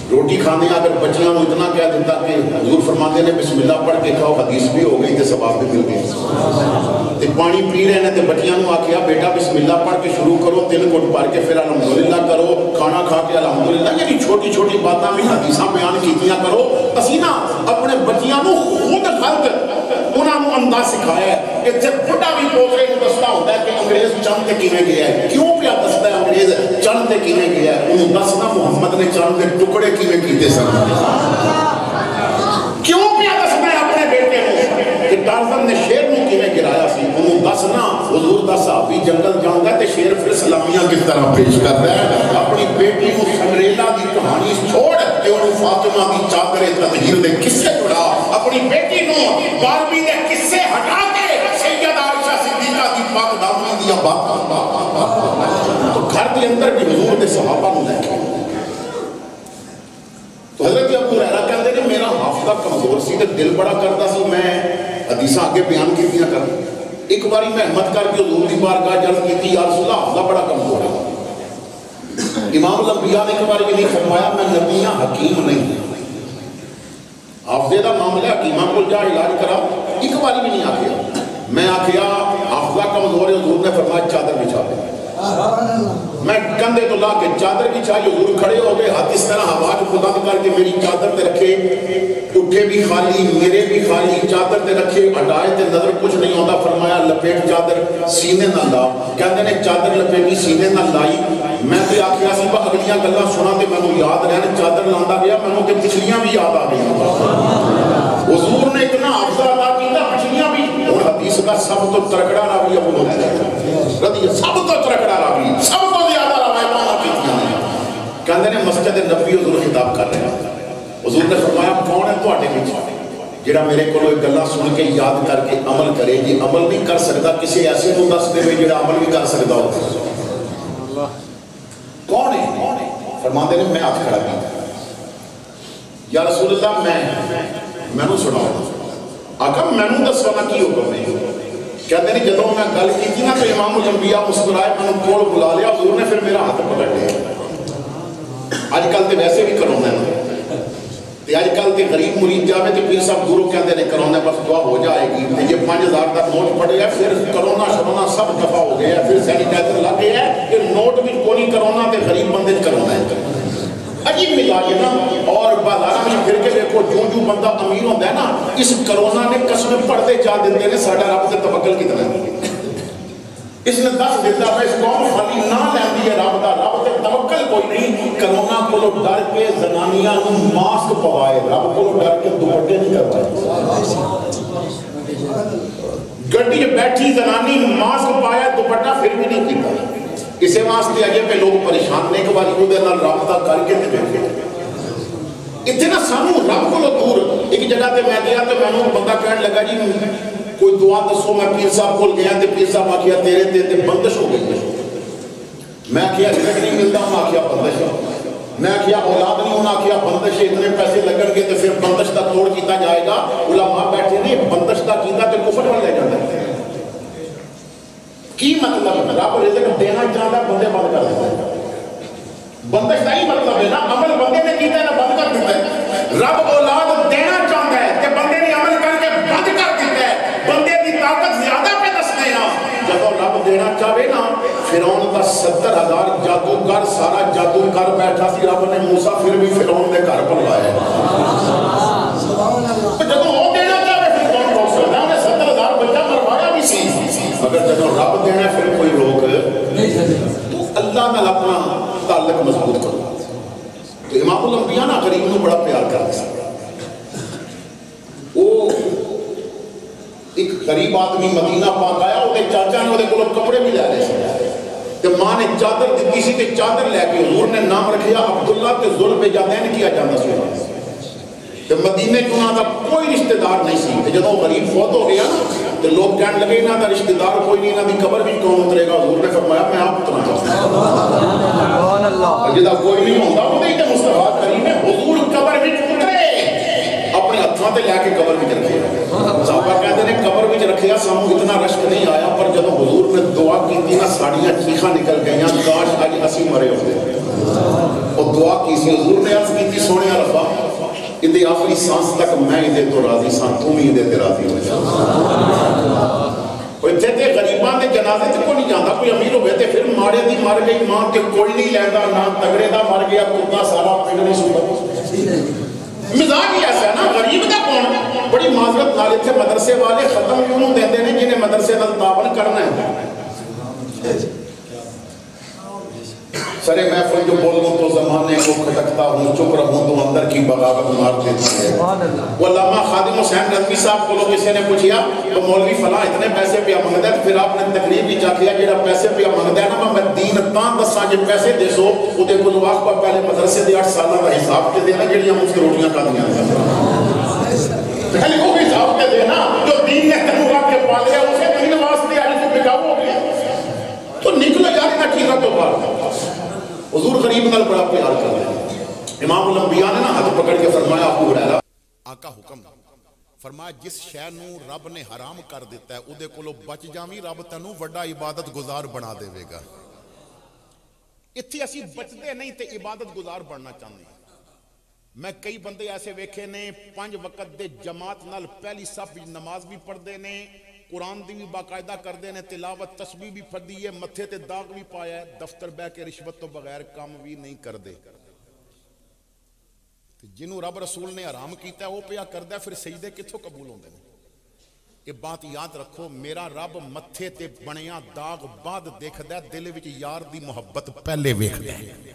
روٹی کھانے اگر بچیاں کو اتنا کہہ دیتا کہ حضور فرماتے ہیں بسم اللہ پڑھ کے کھاؤ حدیث بھی ہو گئی تے ثواب بھی مل گئی. تے پانی پی رہے ہیں تے بچیاں کو آکھیا بیٹا بسم اللہ پڑھ کے شروع کرو 3 گھٹ پڑھ کے پھر الحمدللہ کرو. کھانا کھا کے الحمدللہ. یعنی چھوٹی چھوٹی باتاں بھی حدیثاں بیان کیتیاں کرو. اسی نا اپنے بچیاں کو خود غلط انہاں نوں انداز سکھایا ہے کہ جب بڑا بھی پوترے کو دستا ہوتا ہے کہ انگریز چند تے کیویں گیا ہے. کیوں پیا دستا ہے انگریز چند تے کیویں گیا ہے؟ انہوں دسنا محمد نے چند دے ٹکڑے کیویں کیتے سن. کیوں پیا دسنا ہے اپنے بیٹے کو کہ ٹارزن نے شیر نو کیویں گرایا سی؟ انہوں دسنا حضور دا صحابی جنگل جاندا ہے تے شیر پھر سلامیاں کس طرح پیش کرتا ہے. اپنی بیٹی کو سنڈریلا دی کہانی چھوڑ کے انہوں فاطمہ دی چادر تطہیر دے قصے جڑا. اپنی بیٹی نو باربی دے قصے ہٹا کے سیدہ عائشہ صدیقہ دی پاک دامنی دی بات. تو گھر کے اندر بھی حضور دے صحابہ نو لے کے. تو حضرت ابو ہریرہ کہندے نے میرا حافظہ کمزور سی تے دل بڑا کرتا سی میں حدیثاں آگے بیان کیتیاں کر. ایک باری میں ہمت کر کے حضور دی بارگاہ عرض کیتی یا رسول اللہ حافظہ بڑا کمزور ہے. امام الانبیاء نے ایک بار یہ نہیں فرمایا میں نبیاں حکیم نہیں ہوں. حافظے دا معاملہ حکیماں کو جا علاج کرا. ایک باری بھی نہیں آکھیا. میں آکھیا حافظہ کمزور ہے. حضور نے فرمایا چادر بچھا دے. میں کندھے تو لا کے چادر بچھائی. حضور کھڑے ہو گئے ہاتھ اس طرح ہوا کو بلند کر کے میری چادر تے رکھے. اٹھے بھی خالی میرے بھی خالی. چادر تے رکھے ہٹائے تے نظر کچھ نہیں ہوتا. فرمایا لپیٹ چادر سینے نہ لا. کہندے نے چادر لپیٹی سینے نہ لائی. میں تے آکھیا سی با اگلیاں گلاں سنا تے مینوں یاد رہن. چادر لاندا گیا مینوں تے پچھلیاں بھی یاد آ گئیاں. حضور نے اتنا حافظہ عطا کیتا پچھلیاں بھی. اور حدیث کا سب تو ترکڑا راوی ابو ہریرہ. سب تو ترکڑا راوی سب تو زیادہ روایتاں کیتیاں نے. کہندے نے مسجد نبوی حضور خطاب کر رہے ہیں. حضور نے فرمایا کون ہے تواڈے وچ جڑا میرے کولوں یہ گلاں سن کے یاد کر کے عمل کرے. جی عمل نہیں کر سکتا کسی ایسے کو دس دے جڑا عمل بھی کر سکتا ہو. کون ہے؟ فرماتے ہیں میں ہاتھ کھڑا کیا. یا رسول اللہ میں نو سناؤ. آقا میں نو دسو نا کی حکم ہے. کہتے ہیں جدوں میں گل کی تھی نا تو امام الانبیاء مسکرائے میں نے کول بلا لیا. حضور نے پھر میرا ہاتھ پکڑ لیا. آج کل تے ویسے بھی کرونا ہے. آج کل تے غریب مرید جاوے تے پیر صاحب گورو کہتے ہیں کرونا بس دعا ہو جائے گی. یہ 5000 کا نوٹ پڑ گیا پھر کرونا شرونا سب دفعہ ہو گیا. پھر سینیٹائزر لگ گیا ہے. یہ نوٹ بھی کوئی کرونا تے غریب بندے کرونا ہے. عجیب مزاج ہے نا. اور بازار میں پھر کے دیکھو جو بندہ امیر ہوتا ہے نا اس کرونا نے قسم پڑھتے جا دیتے ہیں ساڈا رب سے توکل کتنا ہے. اس نے دس دیتا ہے اس قوم خالی نہ لیندی ہے رب دا. رب سے توکل کوئی نہیں. کرونا کو ڈر کے زنانیاں نو ماسک پوائے. رب کو ڈر کے دوپٹے نہیں کروائے. گڈی بیٹھی زنانی ماسک پایا دوپٹہ پھر بھی نہیں کیتا. اسے واسطے اجے پہ لوگ پریشان نے. ایک بار وہ رابطہ کر کے دیکھے اتنا سانو رب کو دور. ایک جگہ تے میں گیا تو میں بندہ کہنے لگا جی کوئی دعا دسو. میں پیر صاحب کو گیا تے پیر صاحب آخیا تیرے تے بندش ہو گئی. میں آخیا ریٹ نہیں ملتا. میں آخیا بندش. میں کیا اولاد نہیں ہونا کیا بندش اتنے پیسے لگن گے تو پھر بندش کا توڑ کیتا جائے گا. علماء بیٹھے نہیں بندش کا کیتا تو کفر میں لے جاتا ہے. کی مطلب رب رزق دینا چاہتا بندے بند کر دیتا ہے. بندش کا ہی مطلب ہے نا عمل بندے نے کیتا ہے نا بند کر دیتا ہے. رب اولاد دینا چاہتا ہے کہ بندے نے عمل کر کے بند کر دیتا ہے. بندے کی طاقت زیادہ پہ دستے نا جب رب دینا چاہے نا. فرعون کا 70,000 جادوگر سارا جادو کر بیٹھا سی. رب نے موسیٰ پھر بھی فرعون نے گھر پر لایا. جب وہ دینا چاہے پھر کون روک سکتا ہے. انہیں 70,000 بچہ مروایا بھی سی. اگر جب رب دینا پھر کوئی روک تو اللہ نال اپنا تعلق مضبوط کرو. تو امام الانبیاء نا غریب نو بڑا پیار کرتے ہیں. وہ ایک غریب آدمی مدینہ پاک آیا وہ چاچا نے وہ کپڑے بھی لے رہے تے ماں نے چادر دیتی سی تے چادر لے کے حضور نے نام رکھیا عبداللہ تے ذوالبجادین کیا جاتا سی. تے مدینے چ انہاں دا کوئی رشتہ دار نہیں سی. تے جدوں غریب فوت ہو گیا تے لوگ کہنے لگے انہاں دا رشتہ دار کوئی نہیں انہاں دی قبر بھی کون اترے گا. حضور نے فرمایا میں آپ اترا گا. سبحان اللہ. جدا کوئی نہیں ہوندا اودے تے مصطفیٰ کریم نے حضور قبر وچ اترے اپنے ہتھاں تے لے کے قبر وچ رکھے. صحابہ کہتے ہیں قبر وچ رکھیا سانوں اتنا رشک نہیں آیا پر جب حضور نے دعا کی نا ساڑیاں چیخاں نکل گئیاں کاش اج اسی مرے ہوتے. اور دعا کی سی حضور نے عرض کی سونے ربا اندے آخری سانس تک میں اندے تو راضی سان تم ہی اندے تے راضی ہو جا. کوئی تے غریباں دے جنازے تے کوئی نہیں جاندا. کوئی امیر ہوے تے پھر ماڑے دی مر گئی ماں تے کوئی نہیں لیندا نہ تگڑے دا مر گیا کتا سارا پنڈ نہیں سندا. مزاج ہی ایسا ہے نا غریب دا کون. بڑی معذرت نال اتنے مدرسے والے ختم کیوں دیندے نے جنہیں مدرسے نال تعاون کرنا ہے. سرے محفل جو بولوں تو زمانے کو کھٹکتا ہوں چپ رہوں تو اندر کی بغاوت مار دیتی ہے. وہ علامہ خادم حسین رضوی صاحب کو کسی نے پوچھیا تو مولوی فلاں اتنے پیسے پہ منگتا ہے. پھر آپ نے تقریب بھی چاہیا جہاں پیسے پہ منگتا ہے نا میں دین تاں دساں جب پیسے دے سو وہ دے کو واقع پہلے مدرسے دے 8 سالہ کا حساب کے دینا جڑیاں مفت روٹیاں کھا دیا پہلے وہ بھی حساب کے دینا جو دین نے تنوں رکھ کے پال گیا اسے دین واسطے آج کو بکاؤ ہو گیا تو نکلو جانے نہ ٹھیک تو بات. حضور غریب نال بڑا پیار کر رہے. امام الانبیاء نے نا ہاتھ پکڑ کے فرمایا ابو ہریرہ آقا حکم فرمایا جس شے نو رب نے حرام کر دیتا ہے اودے کولو بچ جاویں رب تینوں بڑا عبادت گزار بنا دے گا. اتھے اسی بچدے نہیں تے عبادت گزار بننا چاہتے ہیں. میں کئی بندے ایسے ویکھے نے 5 وقت دے جماعت نال پہلی صف نماز بھی پڑھدے نے قرآن دی بھی باقاعدہ کردے نے تلاوت تسبیح بھی پڑھی ہے متھے تے داغ بھی پایا ہے دفتر بہ کے رشوت تو بغیر کام بھی نہیں کردے. جنہوں رب رسول نے حرام کیتا ہے وہ پیا کردا ہے پھر سجدے کتھوں قبول ہوندے نے. یہ بات یاد رکھو میرا رب متھے تے بنیا داغ بعد دیکھدا ہے دل وچ یار دی محبت پہلے ویکھدا ہے.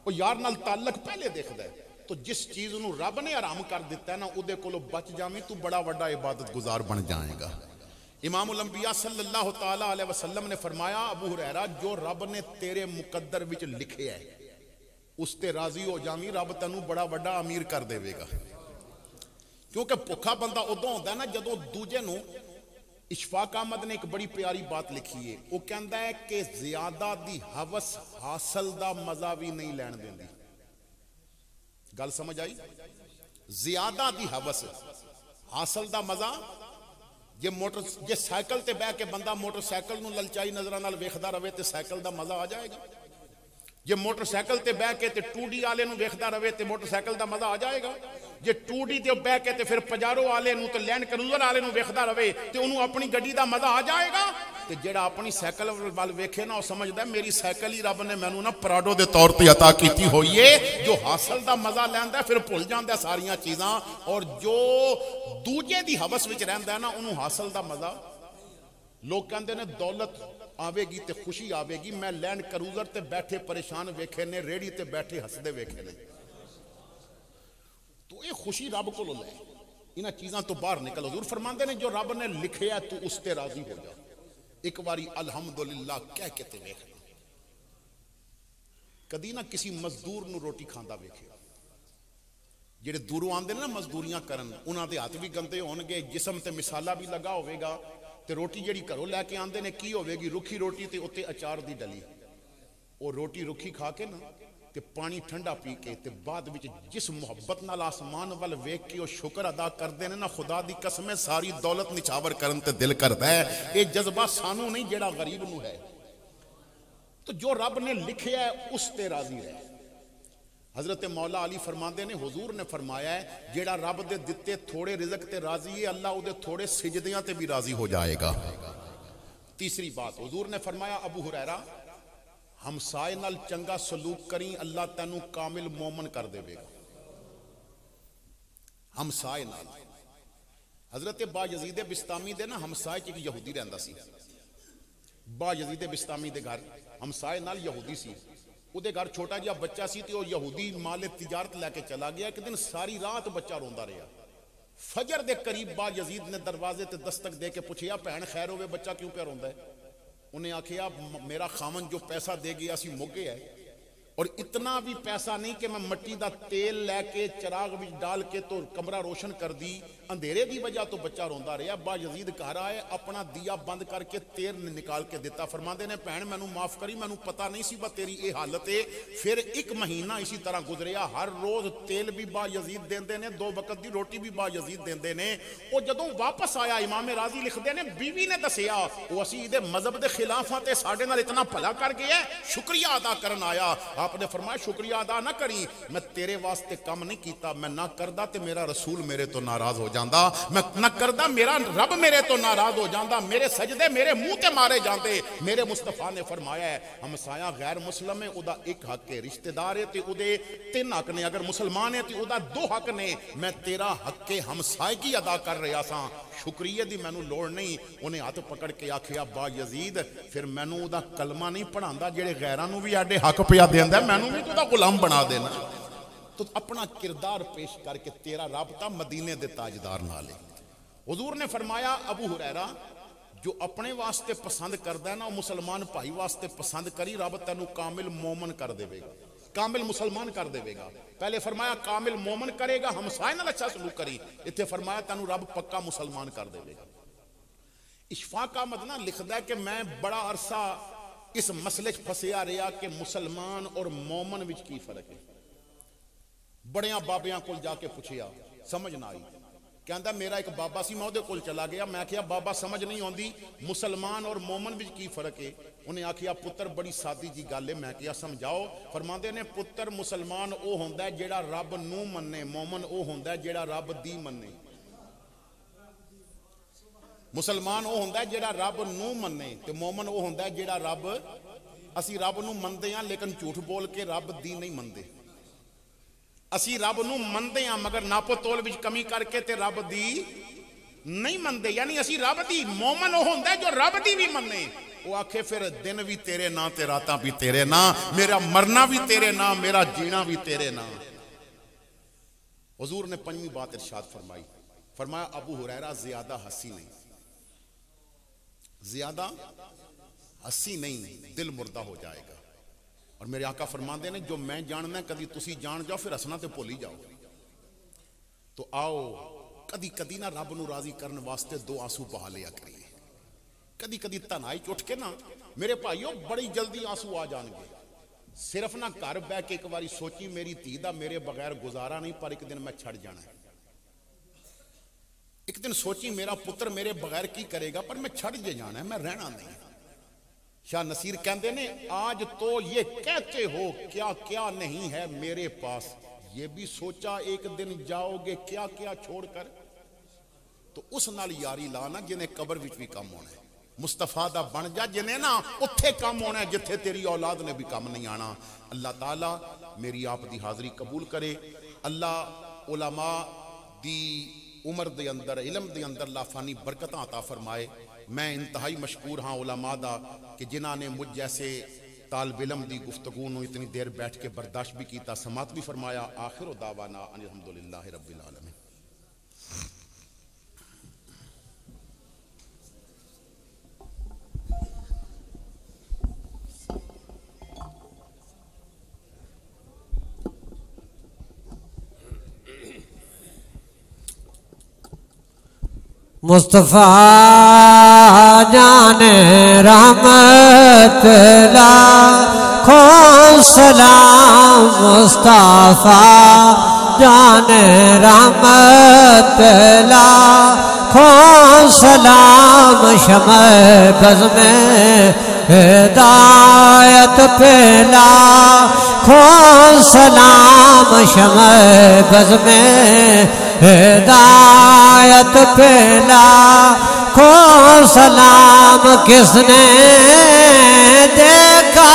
وہ یار نال تعلق پہلے دیکھدا ہے. تو جس چیز نو رب نے حرام کر دیتا ہے نا اودے کولو بچ جاویں تو بڑا بڑا عبادت گزار بن جائے گا. امام الانبیاء صلی اللہ تعالی علیہ وسلم نے فرمایا ابو ہریرہ جو رب نے تیرے مقدر وچ لکھے ہے اس تے راضی ہو جاویں رب تینوں بڑا بڑا امیر کر دے گا. کیونکہ بھوکا بندہ ادوں ہوندا ہے نا جدوں دوجے نو. اشفاق احمد نے ایک بڑی پیاری بات لکھی ہے وہ کہندا ہے کہ زیادہ دی ہوس حاصل دا مزہ بھی نہیں لین دیندی. گل سمجھ آئی. زیادہ دی ہوس حاصل دا مزہ جے سائیکل تے بہ کے بندہ موٹر سائیکل نو للچائی نظراں نال ویکھدا رہے تے سائیکل دا مزہ آ جائے گا. جے موٹر سائیکل تے بہ کے تے ٹوڈی والے نو ویکھدا رہے تے موٹر سائیکل دا مزہ آ جائے گا. جے ٹوڈی تے بہ کے تے پھر پجارو والے نو تے لینڈ کروزر والے نو ویکھدا رہے تے اونوں اپنی گڈی دا مزہ آ جائے گا. تے جیڑا اپنی سائیکل وال ویکھے نا او سمجھدا ہے میری سائیکل ہی رب نے مینوں نا پراڈو دے طور تے عطا کیتی ہوئی ہے. جو حاصل دا مزہ لیندا ہے پھر بھول جاندا ہے ساریاں چیزاں اور جو دوجے دی ہوس وچ رہندا ہے نا اونوں حاصل دا مزہ. لوگ کہندے نے دولت آوے گی تے خوشی آوے گی. میں لینڈ کروزر تے بیٹھے پریشان ویکھے نے ریڑی تے بیٹھے ہسدے ویکھے نے. تو یہ خوشی رب کو لے انہاں چیزاں تو باہر نکل. حضور فرماندے نے جو رب نے لکھیا تو اس تے راضی ہو جا. ایک باری الحمدللہ کہہ کے تے ویکھنا. کدی نہ کسی مزدور نو روٹی کھاندا ویکھے جڑے دوروں آندے نا مزدوریاں کرن انہاں دے ہاتھ بھی گندے ہون گے جسم تے مسالہ بھی لگا ہوئے گا تے روٹی جڑی گھروں لے کے آندے نے کی ہوئے گی رکھی روٹی تے اتے اچار دی ڈلی. وہ روٹی رکھی کھا کے نا تے تے پانی ٹھنڈا پی کے تے بعد وچ جس محبت نال آسمان وال ویکھ کے او شکر ادا کردے نے نا، خدا دی قسم ہے ساری دولت نچھاور کرن تے دل کردا ہے۔ اے جذبہ سانو نہیں جیڑا غریب نو ہے۔ تو جو رب نے لکھیا ہے اس تے راضی رہے۔ حضرت مولا علی فرماندے نے حضور نے فرمایا ہے جیڑا رب دے دتے تھوڑے رزق تے راضی ہے، اللہ او دے تھوڑے سجدیاں تے بھی راضی ہو جائے گا۔ تیسری بات حضور نے فرمایا ابو ہریرہ ہمسائے نال چنگا سلوک کریں، اللہ تینو کامل مومن کر دے گا۔ ہمسائے نال حضرت با یزید بستامی دے نا ہمسائے ایک یہودی رہندا سی۔ با یزید بستامی دے گھر ہمسائے نال یہودی سی، او دے گھر چھوٹا جہا بچہ سی تے او یہودی مال تجارت لے کے چلا گیا۔ ایک دن ساری رات بچہ روندا رہا، فجر دے قریب با یزید نے دروازے تے دستک دے کے پوچھیا بہن خیر ہوئے بچہ کیوں پہ روندا ہے؟ انہیں آکھیا میرا خامن جو پیسہ دے گیا سی مگے ہے، اور اتنا بھی پیسہ نہیں کہ میں مٹی دا تیل لے کے چراغ بھی ڈال کے تو کمرہ روشن کر دی، اندھیرے دی وجہ تو بچہ روندا رہا۔ با یزید گھر آئے اپنا دیا بند کر کے تیر نکال کے دیتا، فرماندے نے بہن مینوں معاف کری، مینوں پتہ نہیں سی با تیری اے حالت ہے۔ پھر ایک مہینہ اسی طرح گزریا، ہر روز تیل بھی با یزید دیندے نے، 2 وقت دی روٹی بھی با یزید دیندے نے۔ او جدوں واپس آیا امام راضی لکھدے نے بیوی نے دسیا او اسی دے مذہب دے خلاف ہاں تے ساڈے نال اتنا بھلا کر گیا ہے، شکریہ ادا کرن آیا۔ آپ نے فرمایا شکریہ ادا نہ کری، میں تیرے واسطے کم نہیں کیتا، میں نہ کردا تے میرا رسول میرے تو ناراض ہو جاندا، میں نہ کردا میرا رب میرے تو ناراض ہو جاندا، میرے سجدے میرے منہ تے مارے جاندے۔ میرے مصطفیٰ نے فرمایا ہے ہمسایہ غیر مسلم ہے او دا ایک حق ہے، رشتہ دار ہے تے او دے 3 حق نے، اگر مسلمان ہے تے او دا 2 حق نے۔ میں تیرا حق ہمسائیگی ادا کر رہا ساں، شکریہ دی مینوں لوڑ نہیں۔ انہیں ہاتھ پکڑ کے آکھیا با یزید پھر مینوں دا کلمہ نہیں پڑھاندا جڑے غیراں نوں بھی اڈے حق پیا دیندا، مینوں بھی تو دا غلام بنا دینا۔ تو اپنا کردار پیش کر کے تیرا رابطہ مدینے دے تاجدار نال ہے۔ حضور نے فرمایا ابو ہریرہ جو اپنے واسطے پسند کردا ہے نا مسلمان بھائی واسطے پسند کری، رب تینوں کامل مومن کر دے گا، کامل مسلمان کر دے گا۔ پہلے فرمایا کامل مومن کرے گا، ہمسائے نال اچھا سلوک کری، اتنے فرمایا تینوں رب پکا مسلمان کر دے گا۔ اشفاق احمد نہ لکھدا ہے کہ میں بڑا عرصہ اس مسئلے پھسیا رہا کہ مسلمان اور مومن وچ کی فرق ہے۔ بڑیاں بابیاں کول جا کے پوچھیا، سمجھ نہ آئی، کہندا میرا ایک بابا سی میں اودے کول چلا گیا، میں کہیا بابا سمجھ نہیں ہوندی مسلمان اور مومن وچ کی فرق ہے؟ انہیں آکھیا پتر بڑی سادی جی گل ہے، میں کہیا سمجھاؤ۔ فرماندے نے پتر مسلمان او ہوندا ہے جیڑا رب نو مننے، مومن او ہوندا ہے جیڑا رب دی مننے۔ مسلمان او ہوندا ہے جیڑا رب نو مننے تے مومن او ہوندا ہے جیڑا رب، اسی رب نو مندے ہاں لیکن جھوٹ بول کے رب دی نہیں مندے۔ اسی رب نو مندے ہاں مگر ناپو تول وچ کمی کر کے تے رب دی نہیں مندے، یعنی اسی رب دی۔ مومن او ہوندا ہے جو رب دی بھی مننے۔ وہ آکھے پھر دن بھی تیرے نا تے راتاں بھی تیرے نا، میرا مرنا بھی تیرے نا، میرا جینا بھی تیرے نا۔ حضور نے 5ویں بات ارشاد فرمائی، فرمایا ابو ہریرہ زیادہ ہنسی نہیں، زیادہ ہنسی نہیں، دل مردہ ہو جائے گا۔ اور میرے آقا فرماندے نے جو میں جاننا کدی تسی جان جاؤ پھر ہسنا تے بھول ہی جاؤ۔ تو آؤ کدی کدی نہ رب نو راضی کرن واسطے 2 آنسو بہا لیا کریے۔ کدی کدی تنہائی چ اٹھ کے نا میرے بھائیو بڑی جلدی آنسو آ جان گے، صرف نہ گھر بہ کے ایک باری سوچی میری دھی دا میرے بغیر گزارا نہیں، پر ایک دن میں چھڑ جانا ہے۔ ایک دن سوچی میرا پتر میرے بغیر کی کرے گا، پر میں چھڑ جے جانا ہے، میں رہنا نہیں۔ شاہ نصیر کہندے نے آج تو یہ کہتے ہو کیا کیا نہیں ہے میرے پاس، یہ بھی سوچا ایک دن جاؤ گے کیا کیا چھوڑ کر۔ تو اس نال یاری لانا جنہیں قبر وچ بھی کم ہونا ہے، مصطفیٰ دا بن جا جنہیں نا اتھے کم ہونا ہے جتھے تیری اولاد نے بھی کم نہیں آنا۔ اللہ تعالیٰ میری آپ دی حاضری قبول کرے، اللہ علماء دی عمر دے اندر علم دے اندر لافانی برکتاں عطا فرمائے۔ میں انتہائی مشکور ہاں علماء دا کہ جنہاں نے مجھ جیسے طالب علم دی گفتگو نو اتنی دیر بیٹھ کے برداشت بھی کیتا، سماعت بھی فرمایا۔ آخر دعوانا ان الحمدللہ رب العالمین۔ مصطفیٰ جان رحمت لا خون سلام مصطفیٰ جان رحمت لاکھوں سلام شمع بز میں ہدایت پہ لاکھوں سلام شمع بز میں ہدایت پہ لاکھوں سلام کس نے دیکھا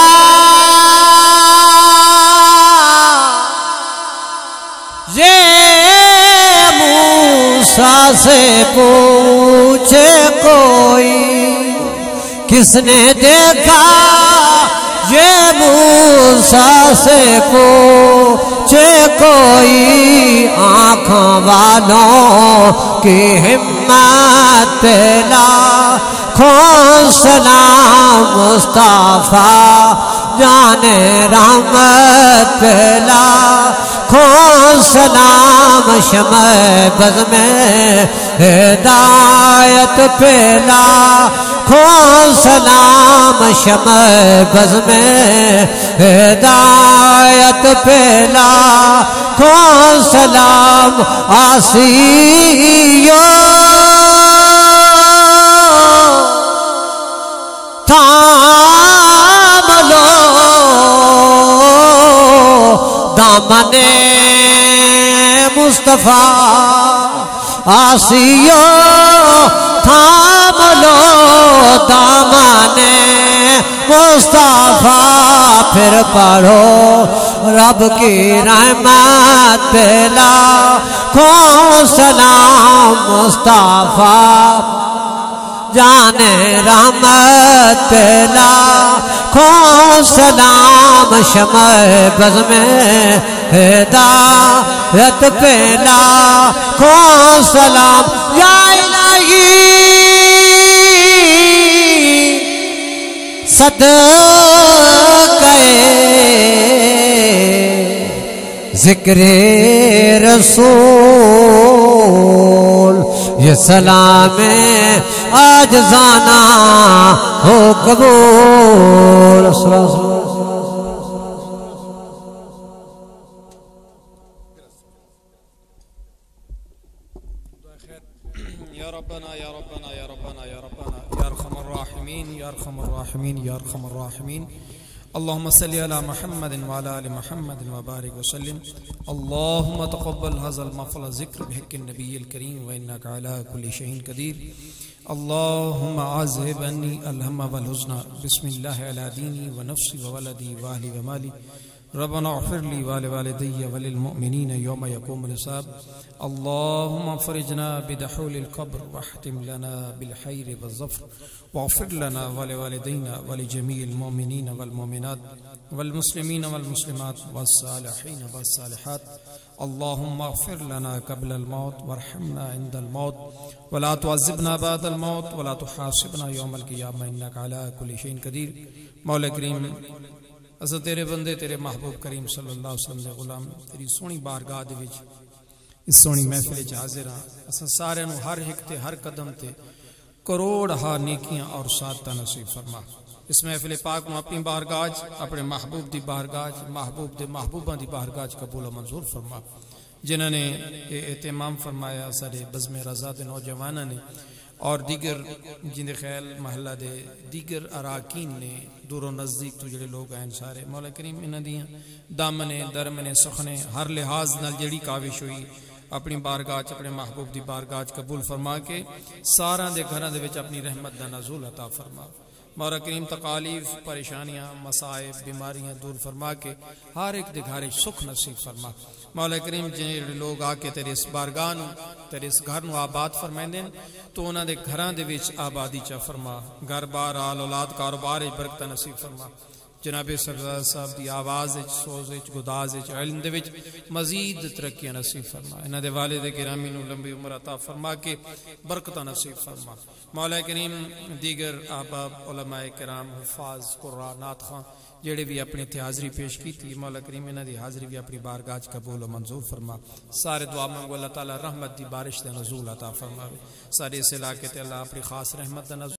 یہ موسیٰ سے پوچھے کوئی کس نے دیکھا یہ موسیٰ سے پوچھے کوئی آنکھوں والوں کی ہمت پہ لاکھوں سلام مصطفیٰ جان رحمت پہ لاکھوں سلام شمع بز میں ہدایت پہ لاکھوں سلام شمع بز میں ہدایت پہ لاکھوں سلام آسیو تھام لو دامن مصطفیٰ آسیو تھام لو دامن مصطفیٰ پھر پڑھو رب کی رحمت پہ لاکھوں سلام مصطفیٰ جان رحمت پہ لاکھوں سلام شمع بز میں ہدایت پہ لاکھوں سلام یا الہی صدقے ذکر رسول یہ سلام عاجزانہ ہو قبول یا ربنا یا ربنا یا ربنا یا ربنا یا ارحم الراحمین یا ارحم الراحمین یا ارحم الراحمین اللهم صل على محمد وعلى آل محمد وبارك وسلم اللهم تقبل هذا المفضل ذكر بحق النبي الكريم وإنك على كل شيء قدير اللهم عذب عني الهم والحزن بسم الله على ديني ونفسي وولدي وأهلي ومالي ربنا اغفر لي ولوالدي وللمؤمنين يوم يقوم الحساب اللهم فرجنا بدحول القبر واختم لنا بالخير والظفر واغفر لنا ولوالدينا ولجميع المؤمنين والمؤمنات والمسلمين والمسلمات والصالحين والصالحات اللهم اغفر لنا قبل الموت وارحمنا عند الموت ولا تعذبنا بعد الموت ولا تحاسبنا يوم القيامة إنك على كل شيء قدير مولا کریم اسا تیرے بندے تیرے محبوب کریم صلی اللہ علیہ وسلم دے غلام تیری سونی بارگاہ دے وچ اس سونی محفل وچ حاضر ہاں اسا سارے نو ہر ایک تے ہر قدم تے کروڑ ہا نیکیاں اور سعادتاں نصیب فرما اس محفل پاک نو اپنی بارگاہ اپنے محبوب دی بارگاہ محبوب دے محبوباں دی بارگاہ قبول و منظور فرما جنہاں نے اہتمام فرمایا سارے بزم رضا دے نوجواناں نے اور دیگر جن خیال محلہ دے دیگر اراکین نے دور و نزدیک تو جڑے لوگ ہیں سارے مولا کریم انہاں دیاں دامنے درمنے سخنے ہر لحاظ نال جڑی کاوش ہوئی اپنی بارگاہ اپنے محبوب دی بارگاہ قبول فرما کے سارا دے گھراں دے وچ اپنی رحمت دا نزول عطا فرما مولا کریم تکالیف پریشانیاں مسائب بیماریاں دور فرما کے ہر ایک دے گھر سکھ نصیب فرما مولا کریم جن لوگ آ کے تیرے اس بارگاہ نو تیرے اس گھر نو آباد فرمائندے تو انہاں دے گھراں دے وچ آبادی چا فرما گھر بار آل اولاد کاروبار برکت نصیب فرما جناب سردار صاحب دی آواز وچ سوز وچ گداز وچ علم دے وچ مزید ترقی نصیب فرما انہاں دے والد گرامی نو لمبی عمر عطا فرما کے برکت نصیب فرما مولا کریم دیگر احباب علماء کرام حفاظ قراء نعت خواں جڑے بھی اپنی حاضری پیش کی تھی مولا کریم انہاں دی حاضری بھی اپنی بارگاہ قبول و منظور فرما سارے دعا مانگو اللہ تعالی رحمت دی بارش دے نزول عطا فرماوے سارے اس علاقے تے اللہ اپنی خاص رحمت دا نزول